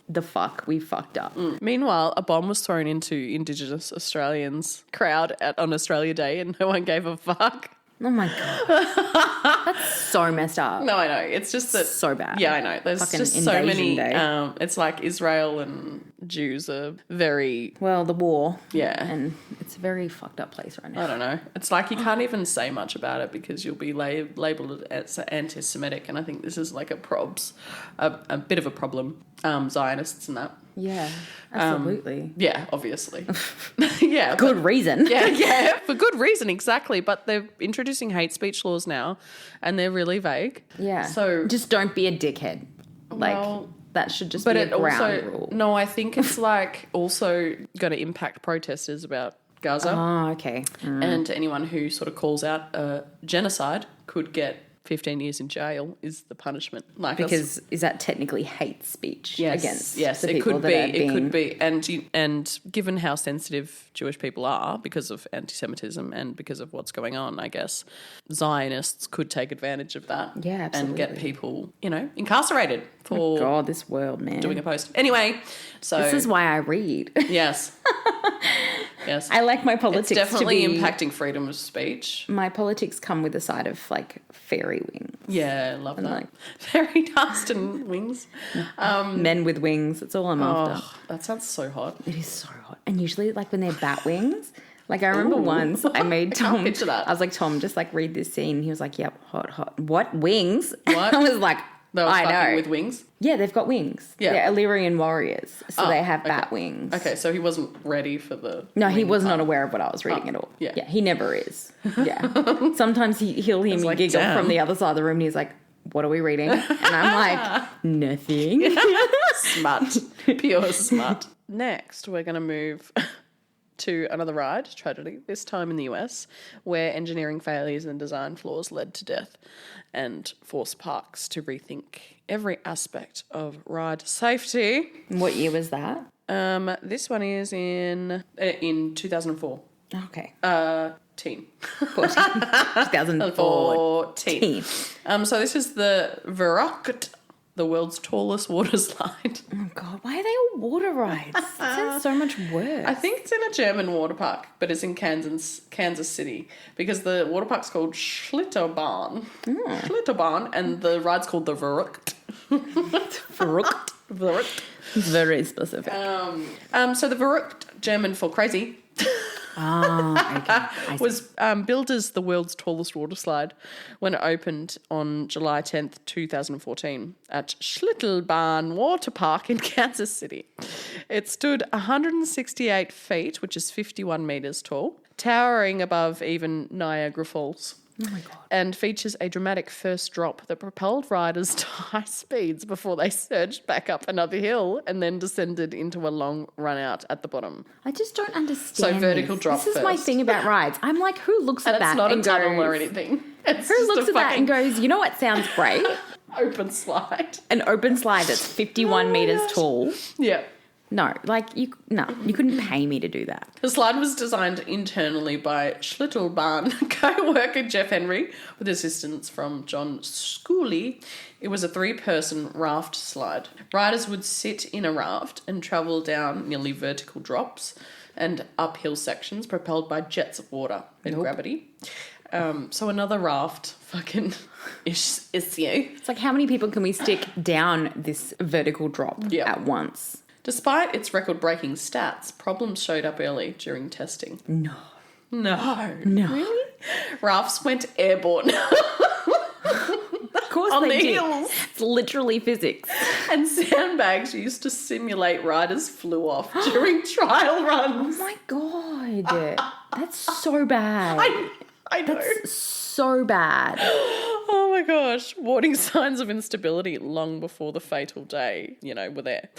we fucked up. Meanwhile, a bomb was thrown into Indigenous Australians' crowd on Australia Day and no one gave a fuck. Oh my God. That's so messed up. No, I know. It's just that. So bad. Yeah, I know. There's fucking just so many. day. It's like Israel and Jews are very. Well, the war. Yeah. And it's a very fucked up place right now. I don't know. It's like you can't even say much about it because you'll be labelled as anti-Semitic, and I think this is like a bit of a problem. Zionists and that. Yeah, absolutely. Yeah, obviously. Yeah. Good reason. Yeah, for good reason, exactly. But they're introducing hate speech laws now and they're really vague. Yeah. So just don't be a dickhead. Like, that should just be a ground rule. No, I think it's like also going to impact protesters about Gaza. Oh, okay. And anyone who sort of calls out a genocide could get 15 years in jail is the punishment. Like because is that technically hate speech against the it people could that be. are being... It could be. And given how sensitive Jewish people are because of anti-Semitism and because of what's going on, I guess, Zionists could take advantage of that. Yeah, absolutely. And get people, incarcerated for God, this world, man. doing a post. Anyway, so... This is why I read. Yes. Yes. I like my politics It's definitely to be... impacting freedom of speech. My politics come with a side of, like, fairy wings. Yeah, love that. Like, fairy dust and wings. Men with wings. That's all I'm after. That sounds so hot. It is so hot. And usually, like, when they're bat wings... Like, I remember once I made Tom... I can't picture that. I was like, Tom, just, like, read this scene. He was like, yep, hot, hot. What? Wings? What? I was like... They were I fucking know. with wings. Yeah, they've got wings. Yeah. They're Illyrian warriors, so they have bat okay. wings. Okay, so he wasn't ready for the. No, he wing was part. not aware of what I was reading at all. yeah. He never is. Yeah. Sometimes he'll hear me like, giggle damn. from the other side of the room and he's like, what are we reading? And I'm like, nothing. Smut. Pure smut. Next, we're going to move to another ride, tragedy, this time in the US, where engineering failures and design flaws led to death and forced parks to rethink every aspect of ride safety. What year was that? This one is in 2004. Okay. Teen. 2014. 14. So this is the Verrückt, the world's tallest water slide. Oh, God. Why are they all water rides? That sounds so much worse. I think it's in a German water park, but it's in Kansas City, because the water park's called Schlitterbahn. Schlitterbahn, and the ride's called the Verrückt. Verrückt. Verrückt. Very specific. So the Verrückt, German for crazy, Okay. was billed as the world's tallest water slide when it opened on July 10th, 2014 at Schlitterbahn Water Park in Kansas City. It stood 168 feet, which is 51 metres tall, towering above even Niagara Falls. Oh my God. And features a dramatic first drop that propelled riders to high speeds before they surged back up another hill and then descended into a long run out at the bottom. I just don't understand. So vertical drop This is my first. thing about rides. I'm like, who looks at And that it's not and a tunnel goes, or anything. It's who just looks a at that and fucking goes, you know what sounds great? open slide. An open slide that's 51 metres tall. Yeah. No, like you couldn't pay me to do that. The slide was designed internally by Schlitterbahn co-worker Jeff Henry with assistance from John Schooley. It was a 3-person raft slide. Riders would sit in a raft and travel down nearly vertical drops and uphill sections propelled by jets of water and gravity. So another raft fucking issue. It's like, how many people can we stick down this vertical drop at once? Despite its record-breaking stats, problems showed up early during testing. No. Really? Rafts went airborne. Of course On they the did. hills. It's literally physics. And sandbags used to simulate riders flew off during trial runs. Oh my God. That's so bad. I know. That's so bad. Oh my gosh. Warning signs of instability long before the fatal day, were there.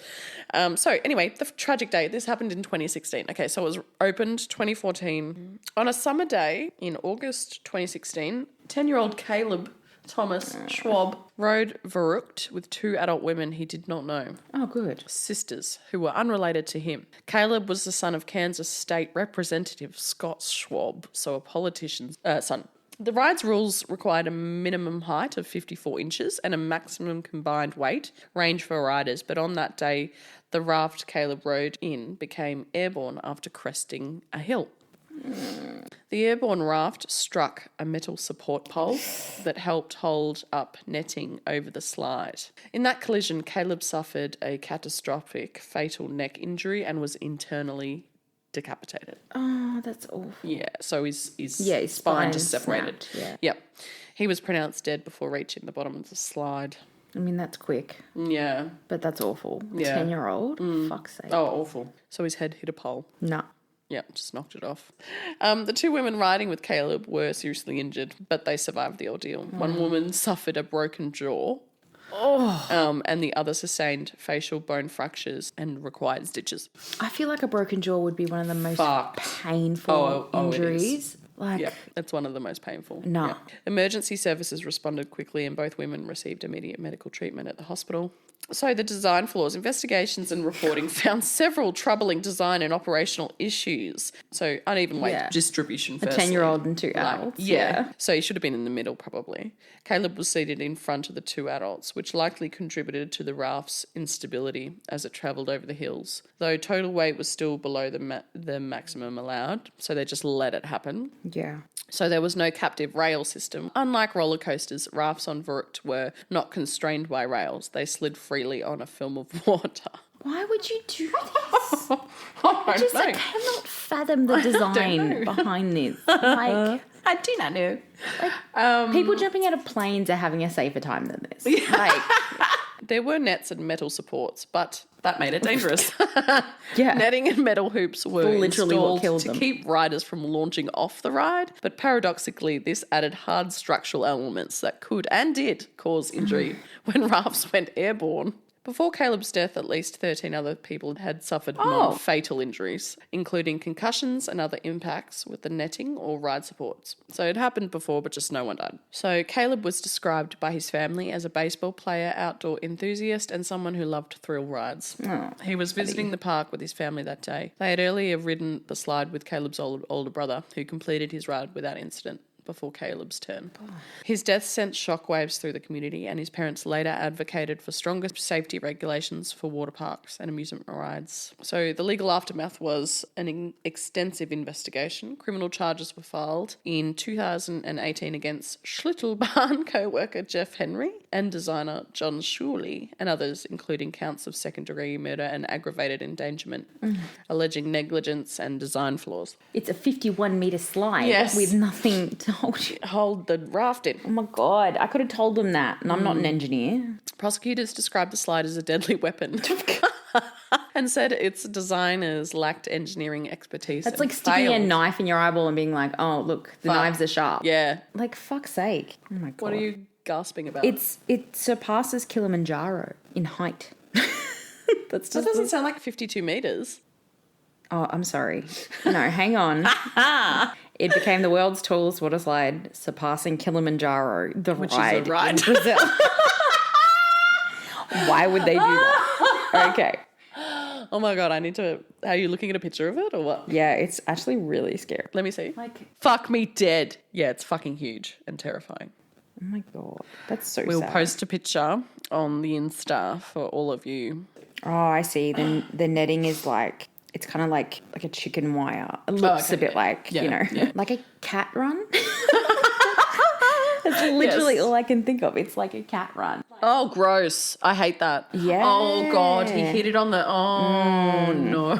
So anyway, the tragic day, this happened in 2016. Okay, so it was opened 2014. On a summer day in August 2016, 10-year-old Caleb Thomas Schwab rode Verrückt with 2 adult women he did not know. Oh, good. Sisters who were unrelated to him. Caleb was the son of Kansas State Representative Scott Schwab, so a politician's son. The ride's rules required a minimum height of 54 inches and a maximum combined weight range for riders, but on that day, the raft Caleb rode in became airborne after cresting a hill. The airborne raft struck a metal support pole that helped hold up netting over the slide. In that collision, Caleb suffered a catastrophic fatal neck injury and was internally decapitated. Oh, that's awful. Yeah, so his his spine just separated. snapped, Yep. He was pronounced dead before reaching the bottom of the slide. I mean, that's quick, Yeah. but that's awful. Yeah. 10-year-old? Fuck's sake. Oh, awful. So his head hit a pole. No. Yeah, just knocked it off. The 2 women riding with Caleb were seriously injured, but they survived the ordeal. One woman suffered a broken jaw. And the other sustained facial bone fractures and required stitches. I feel like a broken jaw would be one of the most Fucked. painful Oh, it is. injuries. Like, Yeah, it's one of the most painful. No. Yeah. Emergency services responded quickly and both women received immediate medical treatment at the hospital. So the design flaws, investigations and reporting found several troubling design and operational issues. So uneven weight distribution a firstly. 10-year-old and 2 adults. Yeah. So he should have been in the middle probably. Caleb was seated in front of the 2 adults, which likely contributed to the raft's instability as it travelled over the hills. Though total weight was still below the maximum allowed, so they just let it happen. Yeah. So there was no captive rail system. Unlike roller coasters, rafts on Verrückt were not constrained by rails. They slid freely on a film of water. Why would you do this? I I cannot fathom the design behind this. Like, I do not know. People jumping out of planes are having a safer time than this. Like, there were nets and metal supports, but that made it dangerous. yeah. Netting and metal hoops were Literally what installed killed to them. keep riders from launching off the ride, but paradoxically, this added hard structural elements that could and did cause injury when rafts went airborne. Before Caleb's death, at least 13 other people had suffered non-fatal injuries, including concussions and other impacts with the netting or ride supports. So it happened before, but just no one died. So Caleb was described by his family as a baseball player, outdoor enthusiast, and someone who loved thrill rides. He was visiting the park with his family that day. They had earlier ridden the slide with Caleb's older brother, who completed his ride without incident before Caleb's turn. His death sent shockwaves through the community, and his parents later advocated for stronger safety regulations for water parks and amusement rides. So the legal aftermath was an extensive investigation. Criminal charges were filed in 2018 against Schlittelbahn co-worker Jeff Henry and designer John Shuley and others, including counts of second-degree murder and aggravated endangerment, alleging negligence and design flaws. It's a 51-metre slide Yes. with nothing to Hold the raft in. Oh my God, I could have told them that, and I'm not an engineer. Prosecutors described the slide as a deadly weapon and said its designers lacked engineering expertise. That's like sticking a knife in your eyeball and being like, oh, look, the knives are sharp. Yeah. Like, fuck's sake. Oh my God. What are you gasping about? It surpasses Kilimanjaro in height. That doesn't sound like 52 metres. Oh, I'm sorry. No, hang on. It became the world's tallest water slide, surpassing Kilimanjaro, Which ride is a ride. in Brazil. Why would they do that? Okay. Oh my God, are you looking at a picture of it or what? Yeah, it's actually really scary. Let me see. Like, Fuck me dead. Yeah, it's fucking huge and terrifying. oh my God. That's so We'll sad. post a picture on the Insta for all of you. Oh, I see. Then the netting is like, it's kind of like a chicken wire. It looks a bit like, like a cat run. That's literally all I can think of. It's like a cat run. Oh, gross. I hate that. Yeah. Oh, God. He hit it on the... Oh, no.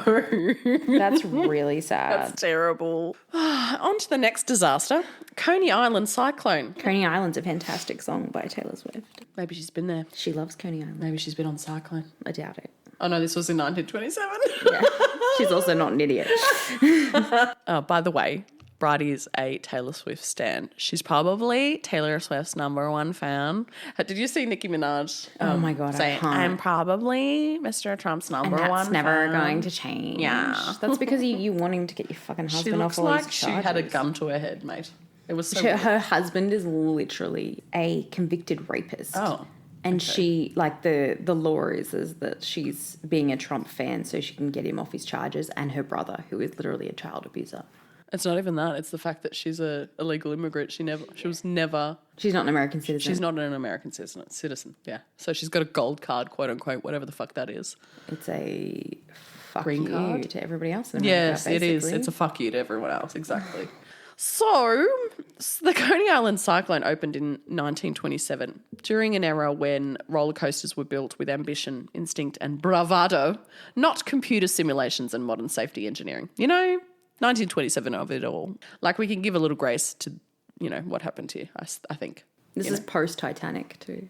That's really sad. That's terrible. On to the next disaster. Coney Island cyclone. Coney Island's a fantastic song by Taylor Swift. Maybe she's been there. She loves Coney Island. Maybe she's been on cyclone. I doubt it. Oh, no, this was in 1927. Yeah. She's also not an idiot. By the way, Bridie is a Taylor Swift stan. She's probably Taylor Swift's number one fan. Did you see Nicki Minaj? Oh my God, say, I can't. I'm probably Mr. Trump's number And one that's never fan. going to change. Yeah. That's because you wanting to get your fucking She husband looks off all like his she charges. had a gun to her head, mate. It was so Her husband is literally a convicted rapist. Oh. And she, like, the law is that she's being a Trump fan so she can get him off his charges, and her brother, who is literally a child abuser. It's not even that. It's the fact that she's a illegal immigrant. She was never... She's not an American citizen. She's not an American citizen. Yeah. So she's got a gold card, quote unquote, whatever the fuck that is. It's a fuck Green you card? to everybody else in America, Yes, it is. basically. It's a fuck you to everyone else. Exactly. So, the Coney Island cyclone opened in 1927 during an era when roller coasters were built with ambition, instinct, and bravado, not computer simulations and modern safety engineering. 1927 of it all. Like, we can give a little grace to, what happened here, I think. This is post-Titanic too.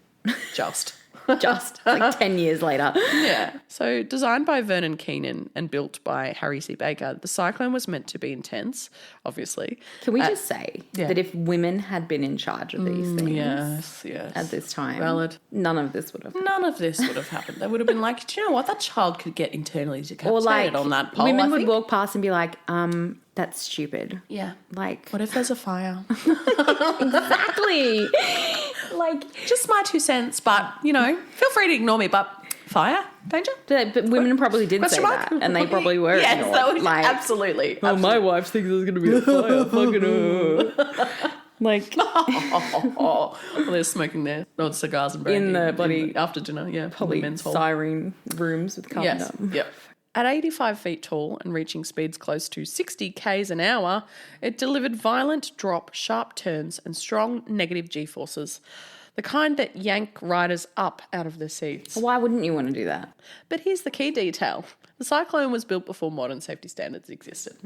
Just. Just like 10 years later. Yeah. So designed by Vernon Keenan and built by Harry C. Baker, the cyclone was meant to be intense, obviously. Can we just say that if women had been in charge of these things Yes. at this time, Valid. none of this would have happened. None of this would have happened. They would have been like, do you know what? That child could get internally decapitated Or like on that pole, women I would think. walk past and be like, that's stupid. Yeah. Like, What if there's a fire? exactly. Like, Just my 2 cents, but, feel free to ignore me, but fire? Danger? but women probably did say Question mark? that, and they probably were. Yes, ignored. that would, like, absolutely. oh, my wife thinks there's going to be a fire. Fucking like, well, they're smoking their cigars and brandy In the bloody after dinner, yeah, probably the men's hall. siren rooms with carbon Yes, dioxide. yep. At 85 feet tall and reaching speeds close to 60 k's an hour, it delivered violent drop, sharp turns, and strong negative G-forces, the kind that yank riders up out of their seats. Why wouldn't you want to do that? But here's the key detail. The cyclone was built before modern safety standards existed.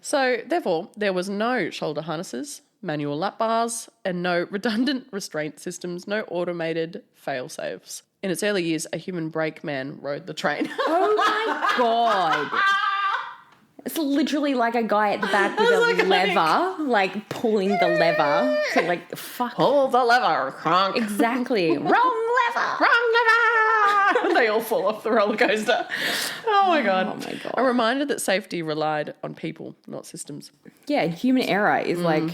So, therefore, there was no shoulder harnesses, manual lap bars, and no redundant restraint systems, no automated fail-safes. In its early years, a human brakeman rode the train. Oh my God. It's literally like a guy at the back with a lever, like pulling the lever. So like, fuck. Pull the lever, cronk. Exactly. Wrong lever. Wrong lever. They all fall off the roller coaster. Oh my God. Oh my God. A reminder that safety relied on people, not systems. Yeah, human error is like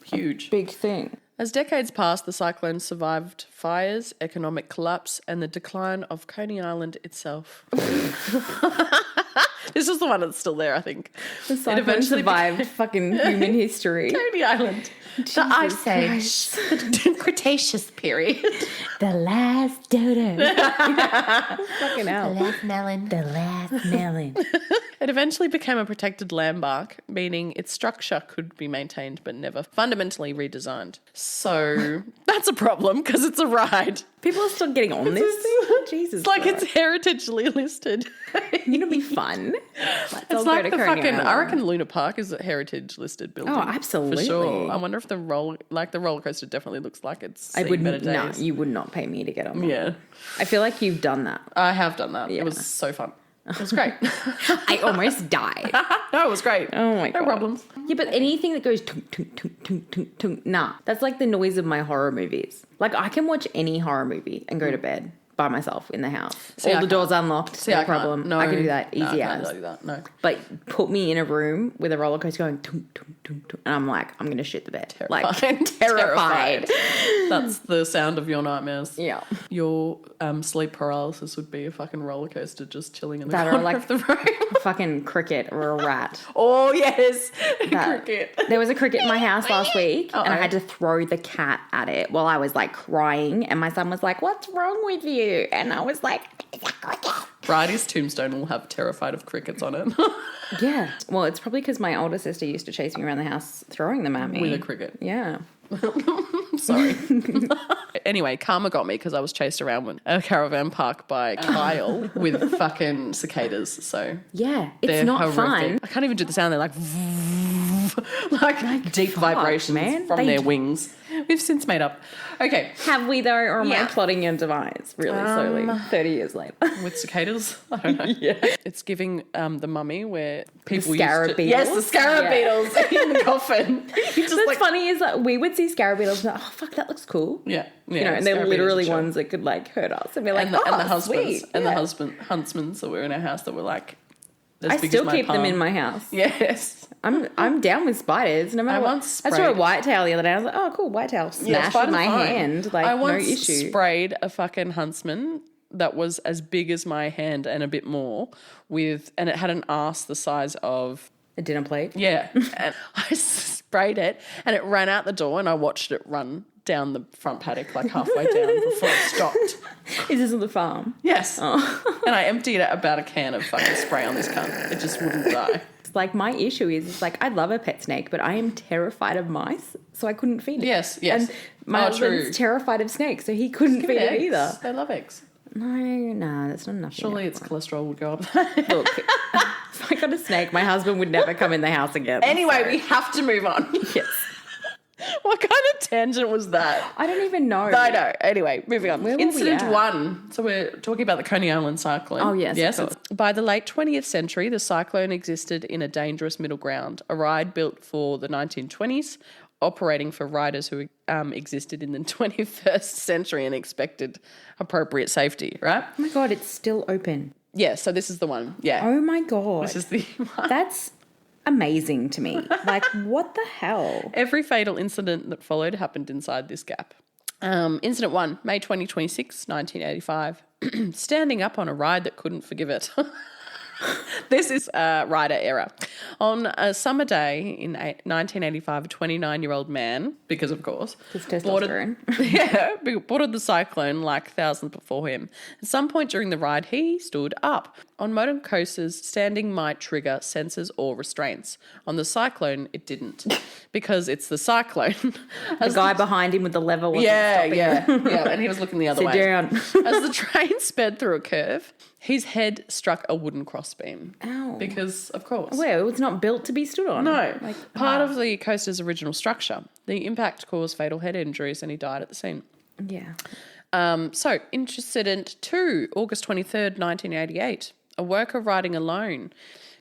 huge. Big thing. As decades passed, the cyclone survived fires, economic collapse, and the decline of Coney Island itself. This is the one that's still there, I think. The cyclone survived fucking human history. Coney Island. The Ice Age. The Cretaceous period. The last dodo. Fucking hell. The last melon. The last melon. It eventually became a protected landmark, meaning its structure could be maintained but never fundamentally redesigned. So that's a problem because it's a ride. People are still getting on this thing. Jesus. It's like it's heritagely listed. You know, be fun. It's like the fucking, I reckon Luna Park is a heritage listed building. Oh, absolutely. For sure. I wonder if the roller coaster definitely looks like it's I seen would better days. no, you would not pay me to get on that. Yeah. I feel like you've done that. I have done that. Yeah. It was so fun. It was great. I almost died. No, it was great. Oh my God. No problems. Yeah, but anything that goes tunk, tunk, tunk, tunk, tunk, tunk, nah. That's like the noise of my horror movies. Like I can watch any horror movie and go to bed by myself in the house. See, All the doors unlocked, no problem. No, I can do that easy I as. can't do that. No. But put me in a room with a roller coaster going tunk, tunk, tunk, tunk, and I'm like, I'm going to shit the bed. Like terrified. That's the sound of your nightmares. Yeah. Your sleep paralysis would be a fucking roller coaster just chilling in the That or corner like of the room. a fucking cricket or a rat. Oh, yes. That- Cricket. There was a cricket in my house last week and I had to throw the cat at it while I was like crying and my son was like, what's wrong with you? And I was like, it's a cricket. Bridie's tombstone will have terrified of crickets on it. Yeah. Well, it's probably because my older sister used to chase me around the house throwing them at me. With a cricket. Yeah. Sorry. Anyway, karma got me because I was chased around with a caravan park by Kyle with fucking cicadas. So Yeah. It's they're not horrific. fun. I can't even do the sound. They're like deep vibrations man. from They their do- wings. We've since made up. Okay. Have we though, or am Yeah. I plotting your demise really slowly? 30 years later. With cicadas? I don't know. Yeah. It's giving the mummy where people scarab used to... beetles? Yes, the scarab Yeah. beetles in the coffin. You just What's funny is that we would see scarab beetles and be like, oh, fuck, that looks cool. Yeah. You know, and they're literally ones that could like hurt us. And we're like, And the, oh, and the husbands. sweet. And Yeah. the huntsmen that were in our house that were like... as I big still as my keep them palm. in my house. Yes. I'm down with spiders. No matter what. once I saw a sprayed- whitetail the other day. I was like, oh, cool, whitetail. Smash spiders with my are fine. hand. Like, I no once issue. sprayed a fucking huntsman that was as big as my hand and a bit more and it had an arse the size of... A dinner plate. Yeah. And I sprayed it and it ran out the door and I watched it run down the front paddock like halfway down before it stopped. Is this on the farm? Yes. Oh. And I emptied about a can of fucking spray on this cunt. It just wouldn't die. It's like my issue is, it's like, I love a pet snake, but I am terrified of mice, so I couldn't feed it. Yes. And my husband's true. terrified of snakes, so he couldn't feed it either. They love eggs. No, that's not enough. Surely its cholesterol would go up. Look, if I got a snake, my husband would never come in the house again. Anyway, so- we have to move on. Yes. What kind of tangent was that? I don't even know. I know. Anyway, moving on. Where were we Incident at? 1. So we're talking about the Coney Island cyclone. Oh, yes, Yes. of course. By the late 20th century, the cyclone existed in a dangerous middle ground, a ride built for the 1920s, operating for riders who existed in the 21st century and expected appropriate safety, right? Oh my God, it's still open. Yeah, so this is the one. Yeah. Oh my God. This is the one. That's amazing to me. Like, what the hell? Every fatal incident that followed happened inside this gap. Incident 1, May 2026, 1985. Standing up on a ride that couldn't forgive it. This is rider error. On a summer day in 1985, a 29-year-old man, because of course, His testosterone. boarded the cyclone like thousands before him. At some point during the ride, he stood up. On motor coasters, standing might trigger sensors or restraints. On the cyclone, it didn't, because it's the cyclone. The guy behind him with the lever wasn't stopping him. Yeah, and he was looking the other Sit way. down. As the train sped through a curve, his head struck a wooden crossbar. crossbeam. Ow. Because, of course. Well, it's not built to be stood on. No. Part of the coaster's original structure. The impact caused fatal head injuries and he died at the scene. Yeah. So, incident 2, August 23rd, 1988. A worker riding alone,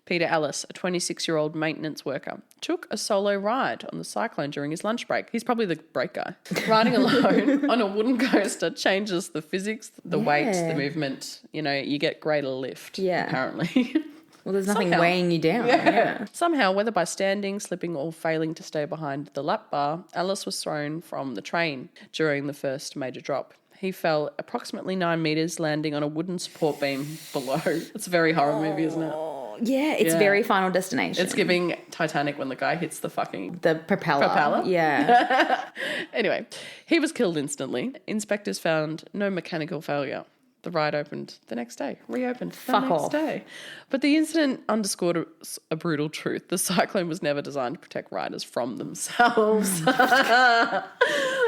Peter Ellis, a 26-year-old maintenance worker, took a solo ride on the Cyclone during his lunch break. He's probably the break guy. Riding alone on a wooden coaster changes the physics, the weight, the movement. You know, you get greater lift, apparently. Well, there's nothing weighing you down. Yeah. Somehow, whether by standing, slipping, or failing to stay behind the lap bar, Ellis was thrown from the train during the first major drop. He fell approximately 9 metres, landing on a wooden support beam below. It's a very horror movie, isn't it? Yeah, it's very Final Destination. It's giving Titanic when the guy hits the propeller. Yeah. Anyway, he was killed instantly. Inspectors found no mechanical failure. The ride opened the next day, reopened the next day. But the incident underscored a brutal truth. The Cyclone was never designed to protect riders from themselves.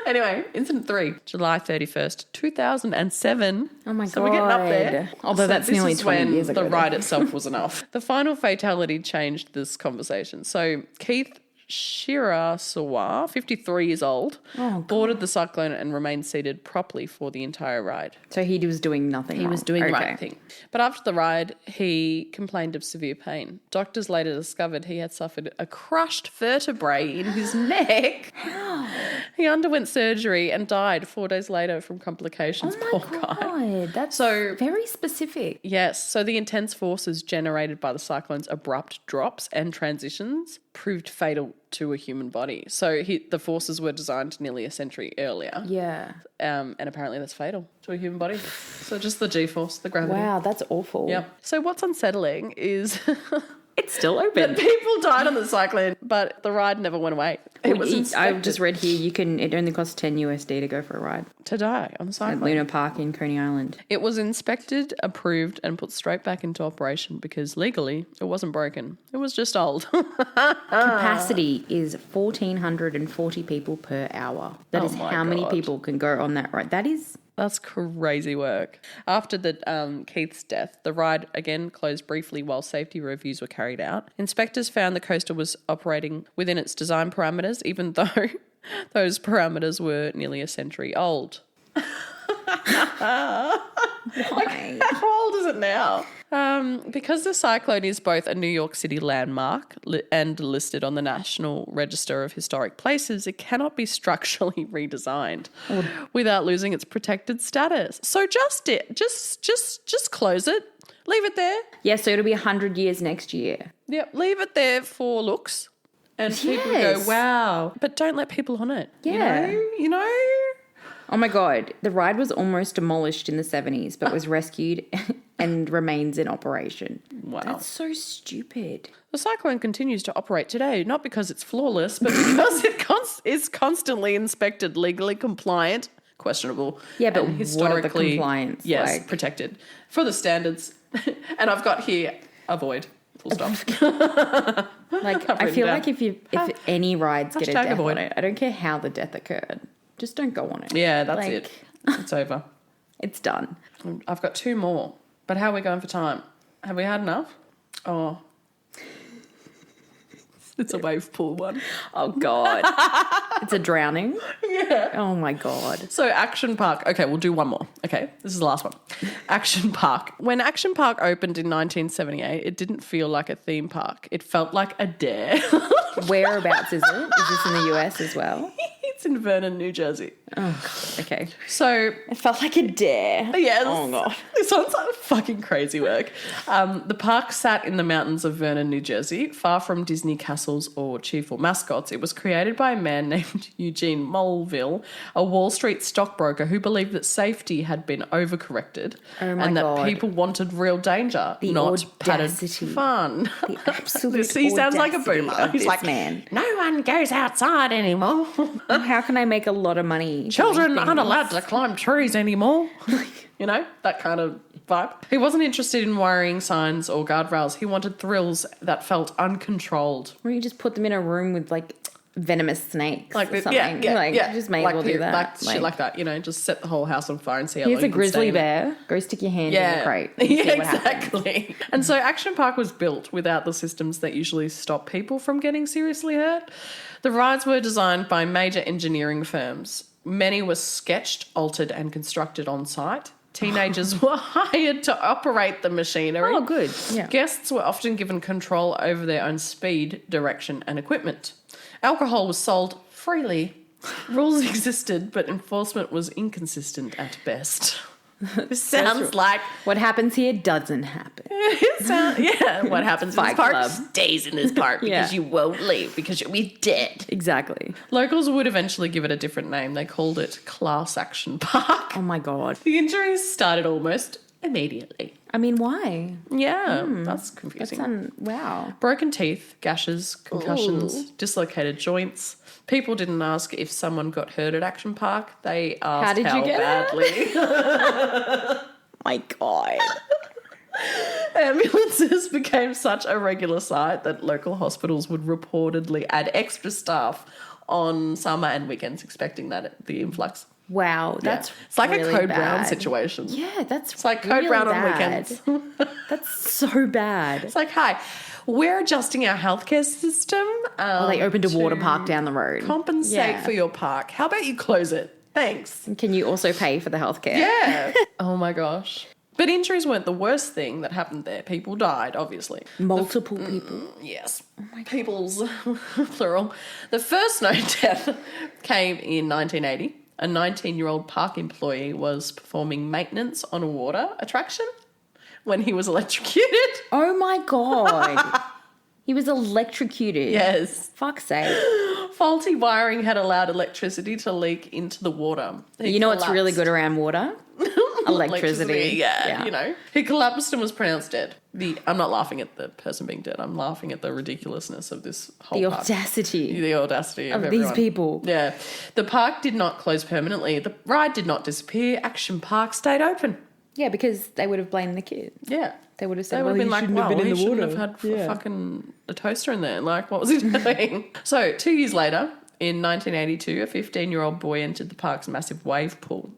Anyway, incident 3, July 31st, 2007. Oh my God. So we're getting up there. Although that's nearly 20 years ago. The ride itself was enough. The final fatality changed this conversation. So Kait Shirasawa, 53 years old, boarded the Cyclone and remained seated properly for the entire ride. So he was doing nothing wrong. He was doing the right thing. But after the ride, he complained of severe pain. Doctors later discovered he had suffered a crushed vertebrae in his neck. How? He underwent surgery and died 4 days later from complications. Oh my God. That's so very specific. Yes. So the intense forces generated by the cyclone's abrupt drops and transitions proved fatal to a human body. So the forces were designed nearly a century earlier. Yeah. And apparently that's fatal to a human body. So just the G-force, the gravity. Wow, that's awful. Yep. So what's unsettling is... It's still open. People died on the cyclone, but the ride never went away. I've just read here it only costs $10 USD to go for a ride. To die on the cyclone. At Luna Park in Coney Island. It was inspected, approved, and put straight back into operation because legally it wasn't broken. It was just old. Capacity is 1,440 people per hour. That is how many people can go on that ride. That's crazy work. After Keith's death, the ride again closed briefly while safety reviews were carried out. Inspectors found the coaster was operating within its design parameters, even though those parameters were nearly a century old. Why? How old is it now? Because the cyclone is both a New York City landmark and listed on the National Register of Historic Places, it cannot be structurally redesigned without losing its protected status. So just close it, leave it there. Yeah, so it'll be 100 years next year. Yep, leave it there for looks, and people go, wow. But don't let people on it. Yeah, you know. Oh my God, the ride was almost demolished in the 70s, but was rescued and remains in operation. Wow. That's so stupid. The cyclone continues to operate today, not because it's flawless, but because it is constantly inspected, legally compliant, questionable. Yeah, but and historically, what are the compliance? Yes, protected. For the standards. And I've got here, avoid. Full stop. I feel like if any rides get a death avoid. on it, I don't care how the death occurred. Just don't go on it. Yeah, that's it. It's over. It's done. I've got 2 more. But how are we going for time? Have we had enough? Oh. It's a wave pool one. Oh, God. It's a drowning? Yeah. Oh, my God. So Action Park. Okay, we'll do one more. Okay, this is the last one. Action Park. When Action Park opened in 1978, it didn't feel like a theme park. It felt like a dare. Whereabouts is it? Is this in the US as well? It's in Vernon, New Jersey. Oh, God. Okay. So it felt like a dare. Yes. Oh, God. This sounds like fucking crazy work. The park sat in the mountains of Vernon, New Jersey, far from Disney castles or cheerful mascots. It was created by a man named Eugene Mulville, a Wall Street stockbroker who believed that safety had been overcorrected and that people wanted real danger, not padded fun. The absolute He sounds like a boomer. He's like, man. No one goes outside anymore. How can I make a lot of money? Children aren't allowed to climb trees anymore. You know, that kind of vibe. He wasn't interested in wiring signs or guardrails. He wanted thrills that felt uncontrolled. Or you just put them in a room with venomous snakes or something. Yeah. Just may as well do that. Shit like that, just set the whole house on fire and see how Here's long a you can grizzly stay in it. bear. Go stick your hand in the crate. And Yeah, see what happens. exactly. And so Action Park was built without the systems that usually stop people from getting seriously hurt. The rides were designed by major engineering firms. Many were sketched, altered and constructed on site. Teenagers were hired to operate the machinery. Oh, good. Yeah. Guests were often given control over their own speed, direction and equipment. Alcohol was sold freely. Rules existed, but enforcement was inconsistent at best. This sounds like... What happens here doesn't happen. What happens in this Fight park Club. stays in this park because you won't leave, because you'll be dead. Exactly. Locals would eventually give it a different name. They called it Class Action Park. Oh, my God. The injuries started almost immediately. I mean, why? Yeah, that's confusing. Wow. Broken teeth, gashes, concussions, dislocated joints. People didn't ask if someone got hurt at Action Park. They asked How did you get badly. My God. Ambulances became such a regular sight that local hospitals would reportedly add extra staff on summer and weekends, expecting that the influx. Wow, that's It's like really a Code bad. Brown situation. Yeah, It's like Code really Brown on bad. weekends. That's so bad. It's like, hi, we're adjusting our healthcare system. They opened a water to park down the road. compensate for your park. How about you close it? Thanks. Can you also pay for the healthcare? Yeah. Oh my gosh. But injuries weren't the worst thing that happened there. People died, obviously. Multiple people. Yes. People's, plural. The first known death came in 1980. A 19-year-old park employee was performing maintenance on a water attraction when he was electrocuted. Oh my God. He was electrocuted. Yes. Fuck's sake. Faulty wiring had allowed electricity to leak into the water. You know what's really good around water? Electricity. Yeah. He collapsed and was pronounced dead. I'm not laughing at the person being dead. I'm laughing at the ridiculousness of this whole The park. audacity. The audacity of these everyone. people. Yeah. The park did not close permanently. The ride did not disappear. Action Park stayed open. Yeah, because they would have blamed the kid. Yeah. They would have said, They would have been like, shouldn't well, have been in he the shouldn't water. have had fucking a toaster in there. Like, what was he doing? So, 2 years later, in 1982, a 15-year-old boy entered the park's massive wave pool.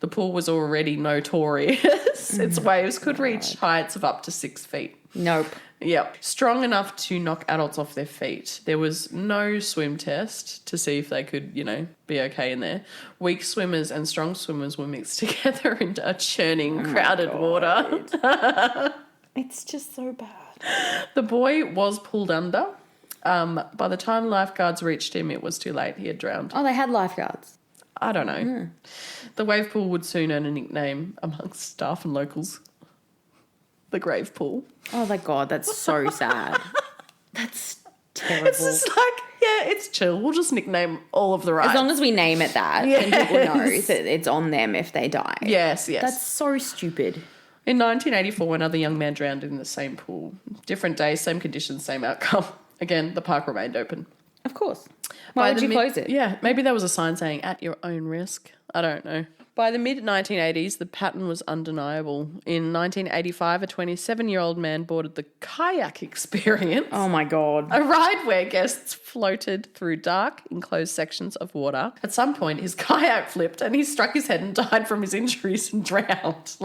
The pool was already notorious. Its waves could reach heights of up to 6 feet. Nope. Yep. Strong enough to knock adults off their feet. There was no swim test to see if they could, be okay in there. Weak swimmers and strong swimmers were mixed together into a churning, crowded water. It's just so bad. The boy was pulled under. By the time lifeguards reached him, it was too late. He had drowned. Oh, they had lifeguards. I don't know. The wave pool would soon earn a nickname amongst staff and locals. The grave pool. Oh my God, that's so sad. That's terrible. It's just like, it's chill. We'll just nickname all of the rides. As long as we name it that, then people know that it's on them if they die. Yes. That's so stupid. In 1984, another young man drowned in the same pool. Different day, same conditions, same outcome. Again, the park remained open. Of course. Why would you close it? Yeah, maybe there was a sign saying, at your own risk. I don't know. By the mid-1980s, the pattern was undeniable. In 1985, a 27-year-old man boarded the kayak experience. Oh, my God. A ride where guests floated through dark, enclosed sections of water. At some point, his kayak flipped and he struck his head and died from his injuries and drowned.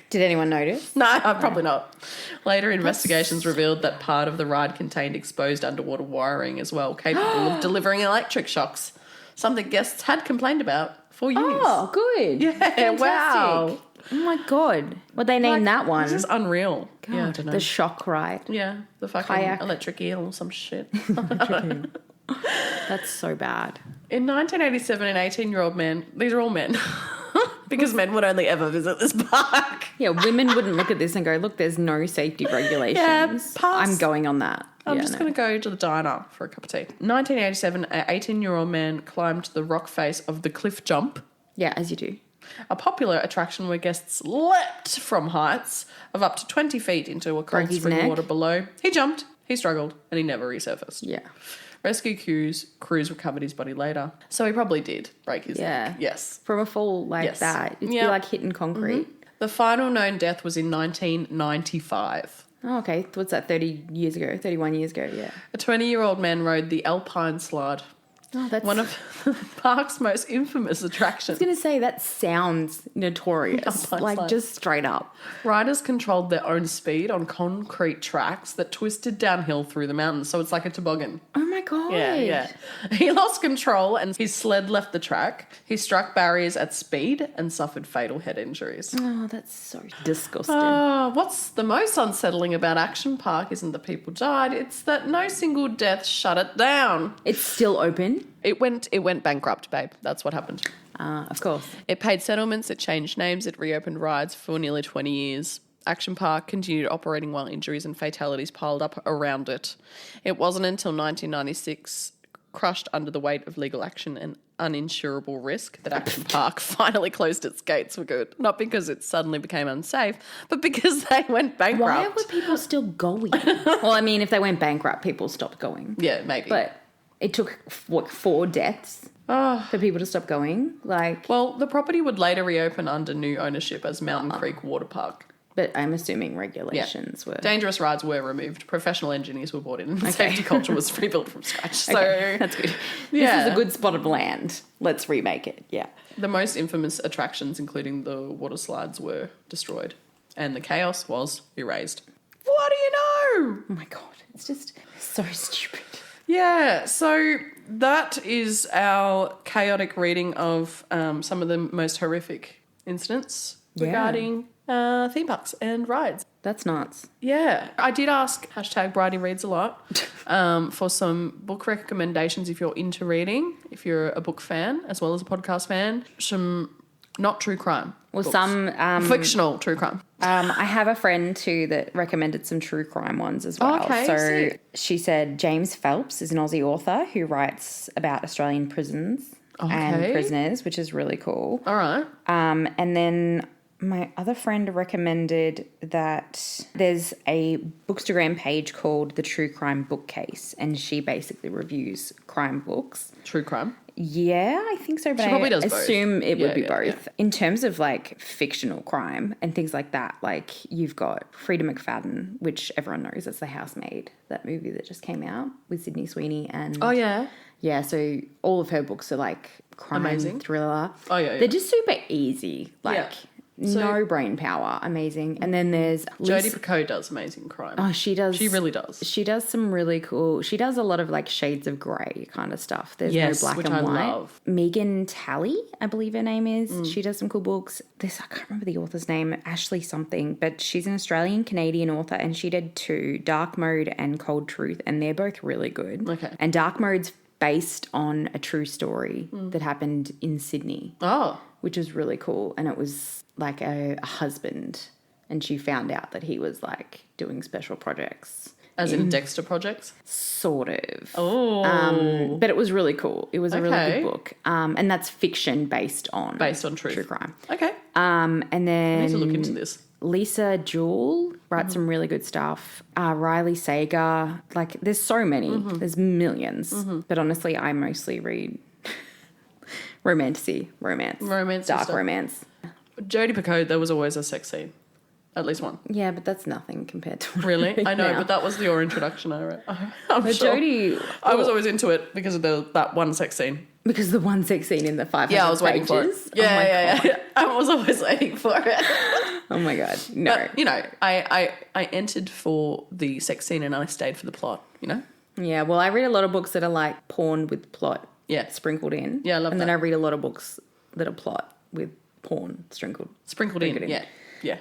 Did anyone notice? No, probably not. Later, investigations revealed that part of the ride contained exposed underwater wiring as well, capable of delivering electric shocks, something guests had complained about for years. Oh, good. Yeah, Fantastic. wow. Oh, my God. What'd they name that one? This is unreal. God, Yeah, I don't know. the shock ride. Yeah, the fucking Kayak. electric eel or some shit. That's so bad. In 1987, an 18-year-old man, these are all men, because men would only ever visit this park. Yeah, women wouldn't look at this and go, look, there's no safety regulations. Yeah, pass. I'm going on that. I'm just going to go to the diner for a cup of tea. 1987, an 18-year-old man climbed the rock face of the cliff jump. Yeah, as you do. A popular attraction where guests leapt from heights of up to 20 feet into a cold Broke his spring neck. water below. He jumped, he struggled, and he never resurfaced. Yeah. Rescue crews recovered his body later. So he probably did break his neck. Yes. From a fall like Yes. that. It'd be Yeah. like hitting concrete. The final known death was in 1995. Oh, okay. What's that, 30 years ago? 31 years ago, yeah. A 20-year-old man rode the Alpine slide Oh, that's... One of the park's most infamous attractions. I was going to say, that sounds notorious. Like, just straight up. Riders controlled their own speed on concrete tracks that twisted downhill through the mountains. So it's like a toboggan. Oh, my God. Yeah. He lost control and his sled left the track. He struck barriers at speed and suffered fatal head injuries. Oh, that's so disgusting. What's the most unsettling about Action Park isn't that people died, it's that no single death shut it down. It's still open? It went bankrupt, babe. That's what happened. Of course. It paid settlements, it changed names, it reopened rides for nearly 20 years. Action Park continued operating while injuries and fatalities piled up around it. It wasn't until 1996, crushed under the weight of legal action and uninsurable risk, that Action Park finally closed its gates for good. Not because it suddenly became unsafe, but because they went bankrupt. Why were people still going? Well, I mean, if they went bankrupt, people stopped going. Yeah, maybe. But it took, 4 deaths for people to stop going? Well, the property would later reopen under new ownership as Mountain Creek Water Park. But I'm assuming regulations were... Dangerous rides were removed. Professional engineers were brought in. And safety culture was rebuilt from scratch. So that's good. Yeah. This is a good spot of land. Let's remake it. Yeah. The most infamous attractions, including the water slides, were destroyed. And the chaos was erased. What do you know? Oh, my God. It's just so stupid. Yeah, so that is our chaotic reading of some of the most horrific incidents regarding theme parks and rides. That's nuts. Yeah. I did ask #Bridie reads a lot for some book recommendations if you're into reading, if you're a book fan as well as a podcast fan. Some not true crime. Well, books. some... fictional true crime. I have a friend too that recommended some true crime ones as well. Okay, so sick. she said James Phelps is an Aussie author who writes about Australian prisons and prisoners, which is really cool. All right. And then my other friend recommended that there's a Bookstagram page called the True Crime Bookcase, and she basically reviews crime books. True crime? Yeah, I think so, but She probably does I both. assume it would be both. Yeah. In terms of like fictional crime and things like that, like you've got Frida McFadden, which everyone knows, that's The Housemaid, that movie that just came out with Sydney Sweeney. And Oh, yeah. yeah, so all of her books are like crime, Amazing. thriller. Oh, yeah. They're just super easy, like So- no brain power, amazing. And then there's Jodie Picoult does amazing crime. Oh, she does. She really does. She does some really cool. She does a lot of like shades of grey kind of stuff. There's Yes, no black which and I white. love. Megan Talley, I believe her name is. She does some cool books. I can't remember the author's name, Ashley something, but she's an Australian Canadian author, and she did 2, Dark Mode and Cold Truth, and they're both really good. Okay. And Dark Mode's based on a true story that happened in Sydney. Oh. Which was really cool. And it was like a husband, and she found out that he was like doing special projects. As in Dexter projects? Sort of. Oh. But it was really cool. It was a really Okay. good book. And that's fiction based on truth. true crime. Okay. And then I need to look into this. Lisa Jewell writes some really good stuff. Riley Sager. Like, there's so many. There's millions. But honestly, I mostly read romance, Romance, dark stuff. romance. Jodie Picoult, there was always a sex scene. At least one. Yeah, but that's nothing compared to what Really? read I know, now. but that was your introduction, I read. I'm But sure. Jodie, I was always into it because of that one sex scene. because the one sex scene in the 500 Yeah, I was waiting for it. pages. Yeah. I was always waiting for it. Oh my God, no. But, you know, I entered for the sex scene and I stayed for the plot, you know? Yeah, well, I read a lot of books that are like porn with plot sprinkled in. Yeah, I love And that. then I read a lot of books that are plot with porn sprinkled In. Yeah.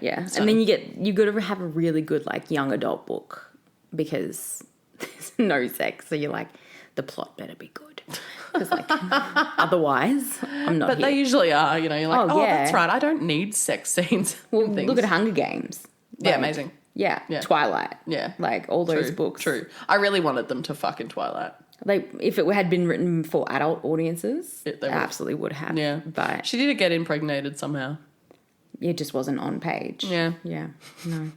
Yeah, So- and then you got to have a really good like young adult book because there's no sex, so you're like, the plot better be good because like otherwise I'm not But here. they usually are, you know, you're like, Oh, yeah. that's right, I don't need sex scenes. Well, and things. look at Hunger Games. Yeah, Like, amazing. Yeah, Yeah. Twilight. Yeah. Like all those books. True. I really wanted them to fuck in Twilight. Like if it had been written for adult audiences, They it would. absolutely would have. Yeah. But She did get impregnated somehow. it just wasn't on page. Yeah. Yeah. No.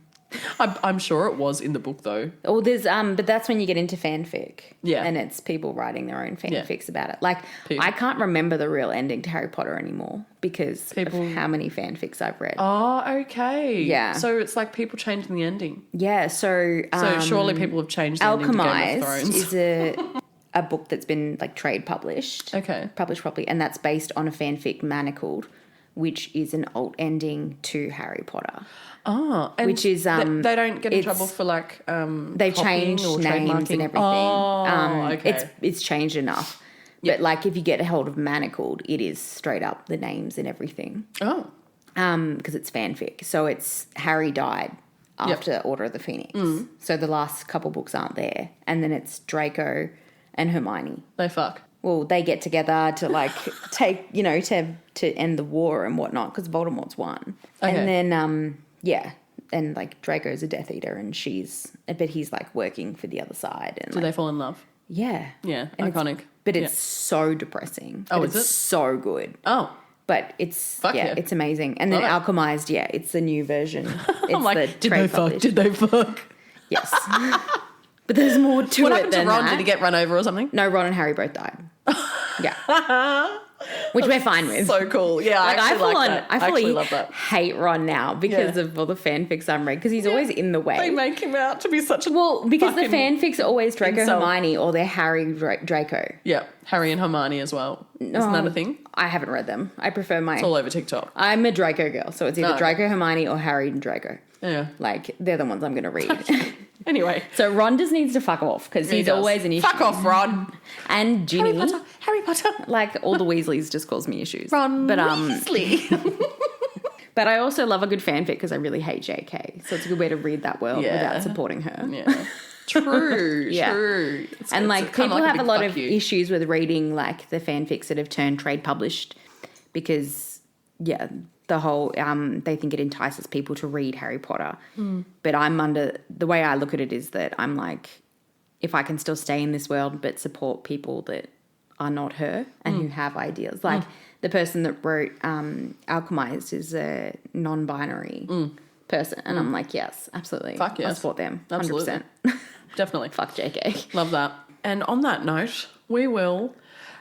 I'm sure it was in the book though. Oh, there's but that's when you get into fanfic. Yeah. And it's people writing their own fanfics about it. Like People. I can't remember the real ending to Harry Potter anymore because People- of how many fanfics I've read. Oh, okay. Yeah. So it's like people changing the ending. Yeah, so So surely people have changed the ending to Game of Alchemized Thrones. is a a book that's been like trade published. Okay. Published properly. And that's based on a fanfic, Manacled, which is an alt ending to Harry Potter. Oh, and which is they don't get in trouble for like they've copying changed or names and everything. Oh, okay. It's changed enough. But like if you get a hold of Manacled, it is straight up the names and everything. Oh. Because it's fanfic. So it's Harry died after Order of the Phoenix. So the last couple books aren't there. And then it's Draco and Hermione. They fuck. Well, they get together to like take, to end the war and whatnot because Voldemort's won. Okay. And then, and like Draco's a Death Eater and but he's like working for the other side. And Do they fall in love? Yeah. Yeah, and iconic. It's so depressing. Oh, but is it? It's so good. Oh. But it's, yeah. it's amazing. And then Love it. Alchemized, it's the new version. It's I'm like, the did they trade fuck? published. Did they fuck? Yes. But there's more to What it happened to than Ron? that. Did he get run over or something? No, Ron and Harry both died. Yeah. Which we're fine with. So cool. Yeah, I actually like that. I actually love that. hate Ron now because of all the fanfics I'm reading because he's always in the way. They make him out to be such a because the fucking fanfics are always Draco insult. Hermione or they're Harry Draco. Yeah, Harry and Hermione as well. Isn't that a thing? I haven't read them. I prefer It's all over TikTok. I'm a Draco girl, so it's either Draco Hermione or Harry and Draco. Yeah. Like they're the ones I'm going to read. Anyway. So Ron just needs to fuck off because he's always an issue. Fuck off, Ron. And Ginny. Harry Potter. Like all the Weasleys just cause me issues. Ron Weasley. But I also love a good fanfic because I really hate JK. So it's a good way to read that world without supporting her. Yeah. True. Yeah. True. And like people have a lot of issues. issues with reading like the fanfics that have turned trade published because the whole they think it entices people to read Harry Potter. But the way I look at it is that I'm like, if I can still stay in this world but support people that are not her and who have ideas. Like the person that wrote Alchemized is a non-binary person. And I'm like, yes, absolutely. Fuck yes. I support them. 100%. Absolutely. Definitely. Fuck JK. Love that. And on that note, we will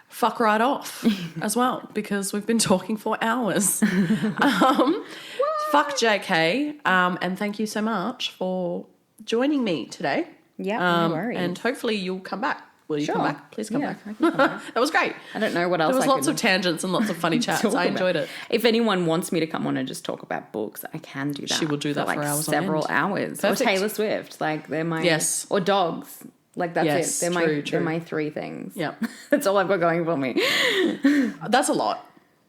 fuck right off as well because we've been talking for hours. Fuck JK. And thank you so much for joining me today. Yeah, no worries. And hopefully you'll come back. Will you come back? Please come back. I can come back. That was great. I don't know what else There was I lots could of tangents and lots of funny chats. talk I enjoyed about. it. If anyone wants me to come on and just talk about books, I can do that. She will do that for for hours on several end. hours. Perfect. Or Taylor Swift, like they're my Yes. or dogs. Like that's Yes, it. They're true. my three things. Yeah. That's all I've got going for me. That's a lot.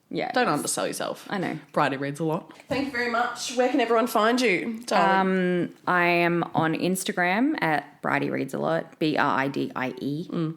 Yeah. Don't undersell yourself. I know. Bridie reads a lot. Thank you very much. Where can everyone find you, darling? I am on Instagram at Bridie Reads a Lot, BRIDIE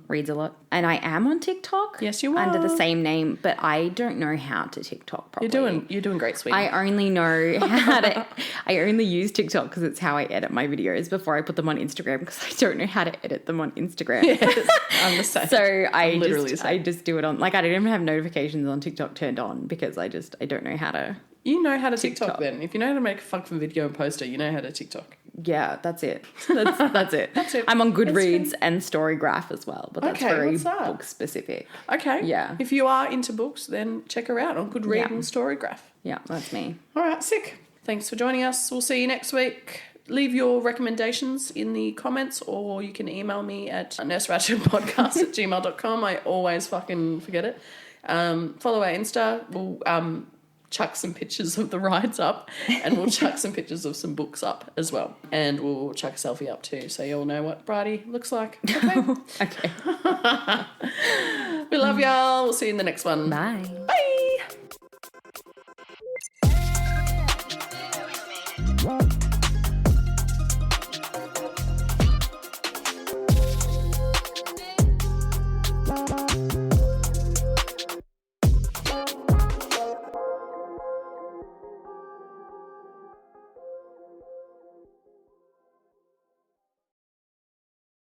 Reads a Lot, and I am on TikTok. Yes, you are. Under the same name, but I don't know how to TikTok properly. You're doing great, sweetie. I only know how to. I only use TikTok because it's how I edit my videos before I put them on Instagram because I don't know how to edit them on Instagram. Yes, I'm the same. So I I just do it on like I don't even have notifications on TikTok turned on because I don't know how to. You know how to TikTok then. If you know how to make a fucking video and post it, you know how to TikTok. Yeah, that's it. That's it. That's it. I'm on Goodreads and Storygraph as well, but that's very what's that? book specific. Okay. Yeah. If you are into books, then check her out on Goodreads and Storygraph. Yeah, that's me. All right, sick. Thanks for joining us. We'll see you next week. Leave your recommendations in the comments or you can email me at nurseratchetpodcast@gmail.com. I always fucking forget it. Follow our Insta. We'll chuck some pictures of the rides up and we'll chuck some pictures of some books up as well. And we'll chuck a selfie up too so you all know what Bridie looks like. Okay. Okay. We love y'all. We'll see you in the next one. Bye.